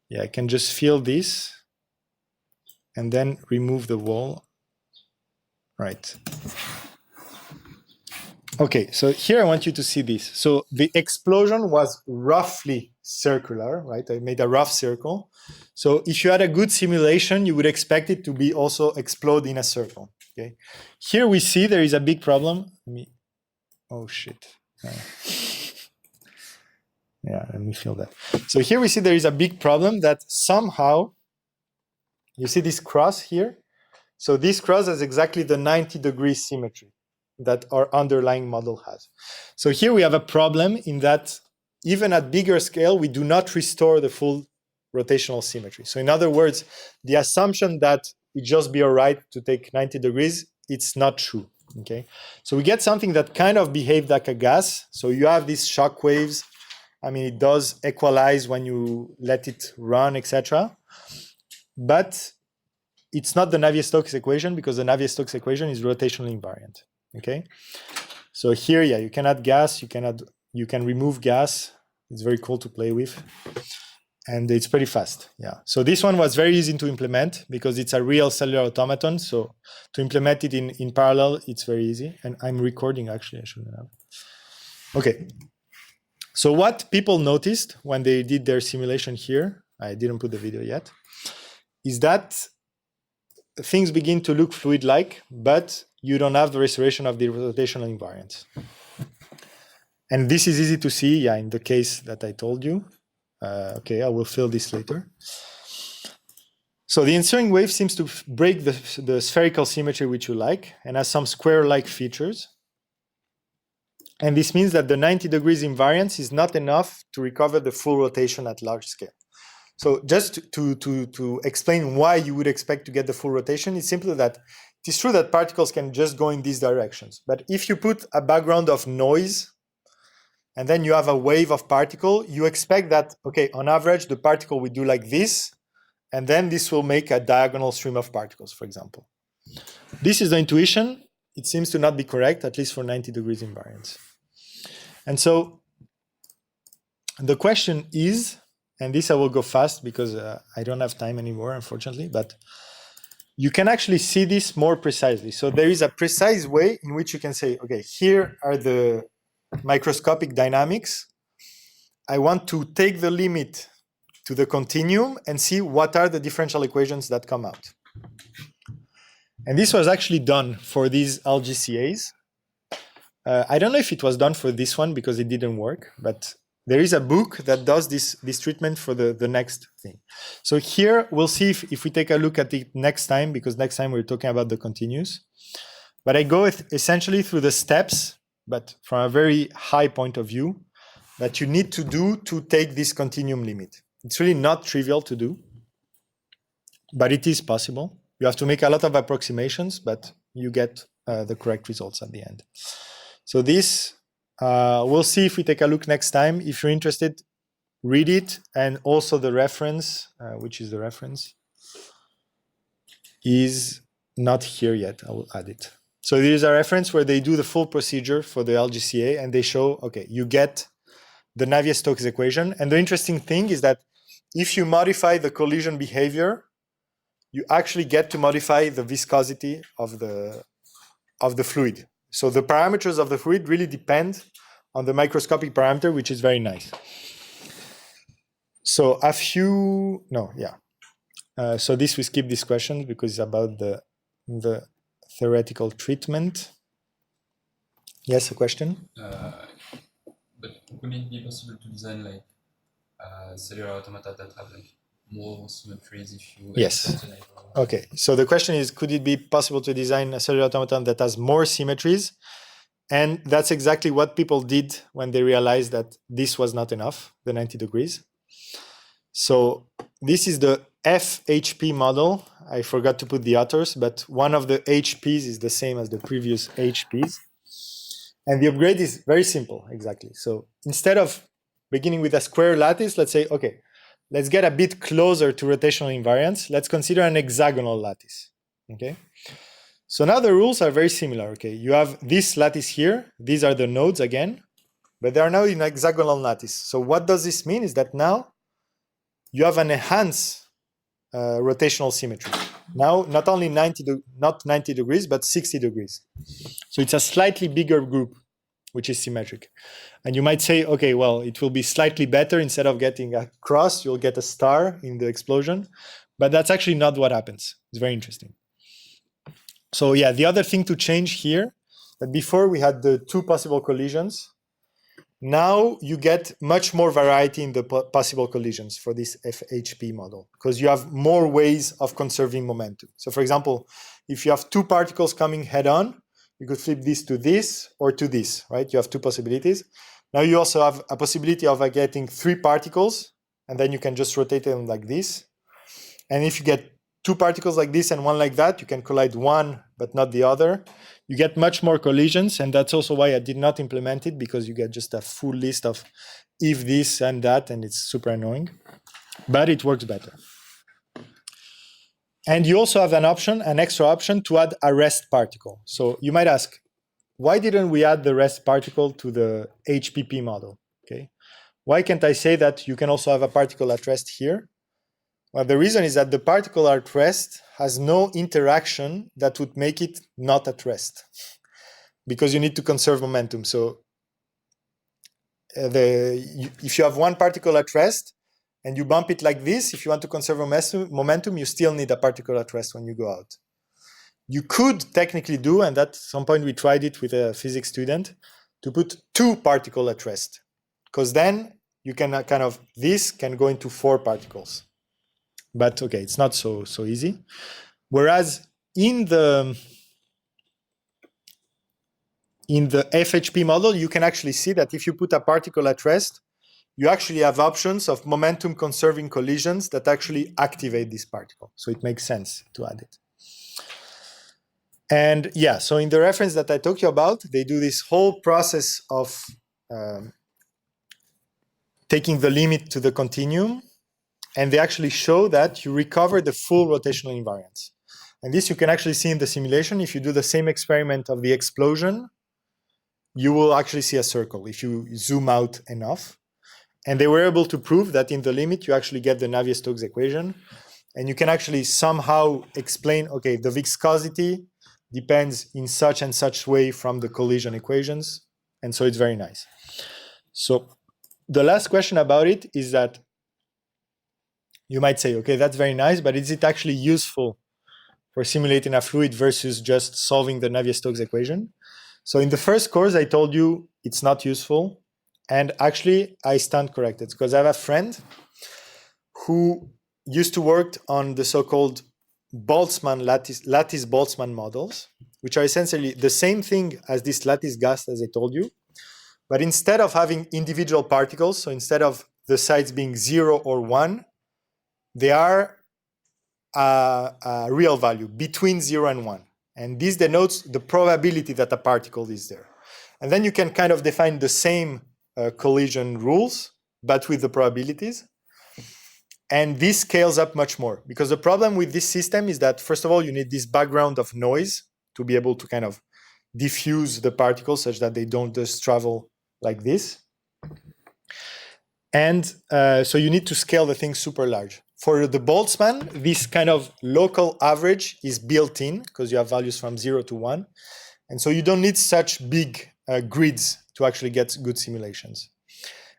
yeah, I can just fill this and then remove the wall. Right. Okay, so here I want you to see this. So the explosion was roughly circular, right? I made a rough circle. So if you had a good simulation, you would expect it to be also explode in a circle. Okay. Here we see there is a big problem. Oh shit. Yeah, let me feel that. So here we see there is a big problem that somehow, you see this cross here? So this cross has exactly the 90-degree symmetry that our underlying model has. So here we have a problem in that even at bigger scale, we do not restore the full rotational symmetry. So in other words, the assumption that it just be all right to take 90 degrees, it's not true, okay? So we get something that kind of behaved like a gas. So you have these shock waves. I mean, it does equalize when you let it run, etc. But it's not the Navier-Stokes equation because the Navier-Stokes equation is rotationally invariant. Okay, so here, yeah, you can add gas, you can remove gas. It's very cool to play with, and it's pretty fast. Yeah. So this one was very easy to implement because it's a real cellular automaton. So to implement it in parallel, it's very easy. And I'm recording actually. I shouldn't have. Okay. So what people noticed when they did their simulation here, I didn't put the video yet, is that things begin to look fluid-like, but you don't have the restoration of the rotational invariance. And this is easy to see, yeah, in the case that I told you. Okay, I will fill this later. So the ensuing wave seems to break the spherical symmetry which you like and has some square-like features. And this means that the 90 degrees invariance is not enough to recover the full rotation at large scale. So just to explain why you would expect to get the full rotation, it's simply that it is true that particles can just go in these directions. But if you put a background of noise and then you have a wave of particle, you expect that, okay, on average, the particle will do like this, and then this will make a diagonal stream of particles, for example. This is the intuition. It seems to not be correct, at least for 90 degrees invariance. And so the question is, and this I will go fast because I don't have time anymore, unfortunately, but you can actually see this more precisely. So there is a precise way in which you can say, okay, here are the microscopic dynamics. I want to take the limit to the continuum and see what are the differential equations that come out. And this was actually done for these LGCAs. I don't know if it was done for this one because it didn't work, but there is a book that does this treatment for the next thing. So here we'll see if we take a look at it next time, because next time we're talking about the continuous. But I go essentially through the steps, but from a very high point of view, that you need to do to take this continuum limit. It's really not trivial to do, but it is possible. You have to make a lot of approximations, but you get the correct results at the end. So this, we'll see if we take a look next time. If you're interested, read it. And also the reference, which is the reference, is not here yet. I will add it. So there is a reference where they do the full procedure for the LGCA, and they show, okay, you get the Navier-Stokes equation. And the interesting thing is that if you modify the collision behavior, you actually get to modify the viscosity of the fluid. So the parameters of the fluid really depend on the microscopic parameter, which is very nice. So so this we skip this question because it's about the theoretical treatment. Yes, a question? But would it be possible to design like cellular automata that have like more symmetries if you... Yes. Okay, so the question is, could it be possible to design a cellular automaton that has more symmetries? And that's exactly what people did when they realized that this was not enough, the 90 degrees. So this is the FHP model. I forgot to put the authors, but one of the HPs is the same as the previous HPs. And the upgrade is very simple, exactly. So instead of beginning with a square lattice, let's say, okay, let's get a bit closer to rotational invariance. Let's consider an hexagonal lattice, okay? So now the rules are very similar, okay? You have this lattice here. These are the nodes again, but they are now in hexagonal lattice. So what does this mean is that now you have an enhanced rotational symmetry. Now, not only not 90 degrees, but 60 degrees. So it's a slightly bigger group, which is symmetric. And you might say, okay, well, it will be slightly better. Instead of getting a cross, you'll get a star in the explosion. But that's actually not what happens. It's very interesting. So yeah, the other thing to change here, that before we had the two possible collisions. Now you get much more variety in the possible collisions for this FHP model, because you have more ways of conserving momentum. So for example, if you have two particles coming head on, you could flip this to this or to this, right? You have two possibilities. Now you also have a possibility of getting three particles, and then you can just rotate them like this. And if you get two particles like this and one like that, you can collide one but not the other. You get much more collisions, and that's also why I did not implement it, because you get just a full list of if this and that, and it's super annoying. But it works better. And you also have an option, an extra option, to add a rest particle. So you might ask, why didn't we add the rest particle to the HPP model? Okay, why can't I say that you can also have a particle at rest here? Well, the reason is that the particle at rest has no interaction that would make it not at rest, because you need to conserve momentum. So if you have one particle at rest and you bump it like this, if you want to conserve momentum, you still need a particle at rest when you go out. You could technically do, and at some point we tried it with a physics student, to put two particles at rest, because then you can this can go into four particles. But okay, it's not so easy. Whereas in the FHP model, you can actually see that if you put a particle at rest, you actually have options of momentum conserving collisions that actually activate this particle. So it makes sense to add it. And yeah, so in the reference that I talked to you about, they do this whole process of taking the limit to the continuum. And they actually show that you recover the full rotational invariance. And this you can actually see in the simulation. If you do the same experiment of the explosion, you will actually see a circle if you zoom out enough. And they were able to prove that in the limit, you actually get the Navier-Stokes equation. And you can actually somehow explain, okay, the viscosity depends in such and such way from the collision equations. And so it's very nice. So the last question about it is that you might say, okay, that's very nice, but is it actually useful for simulating a fluid versus just solving the Navier-Stokes equation? So in the first course, I told you it's not useful. And actually, I stand corrected because I have a friend who used to work on the so-called Boltzmann lattice Boltzmann models, which are essentially the same thing as this lattice gas, as I told you. But instead of having individual particles, so instead of the sites being 0 or 1, they are a real value between 0 and 1. And this denotes the probability that a particle is there. And then you can kind of define the same collision rules, but with the probabilities. And this scales up much more because the problem with this system is that, first of all, you need this background of noise to be able to kind of diffuse the particles such that they don't just travel like this. And so you need to scale the thing super large. For the Boltzmann, this kind of local average is built in because you have values from 0 to 1. And so you don't need such big grids to actually get good simulations.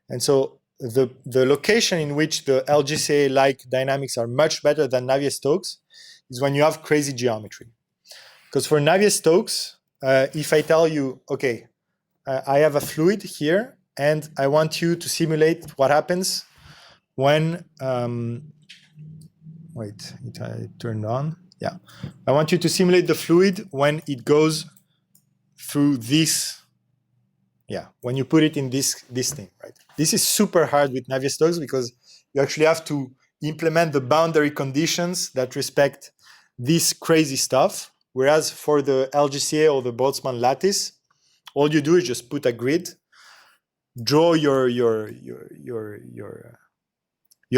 And so the location in which the LGCA-like dynamics are much better than Navier-Stokes is when you have crazy geometry. Because for Navier-Stokes, if I tell you, okay, I have a fluid here, and I want you to simulate what happens when, wait, it turned on. Yeah. I want you to simulate the fluid when it goes through this, when you put it in this thing, right? This is super hard with Navier-Stokes because you actually have to implement the boundary conditions that respect this crazy stuff. Whereas for the LGCA or the Boltzmann lattice, all you do is just put a grid, draw your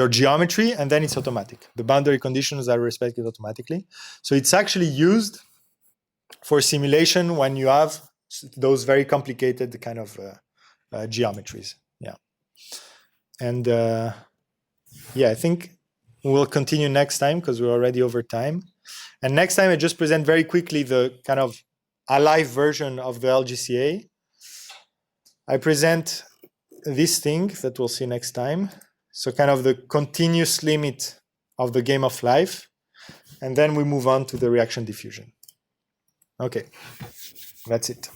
geometry, and then it's automatic. The boundary conditions are respected automatically. So it's actually used for simulation when you have those very complicated kind of geometries. Yeah. And I think we'll continue next time because we're already over time. And next time I just present very quickly the kind of alive version of the LGCA. I present this thing that we'll see next time. So kind of the continuous limit of the game of life. And then we move on to the reaction diffusion. Okay, that's it.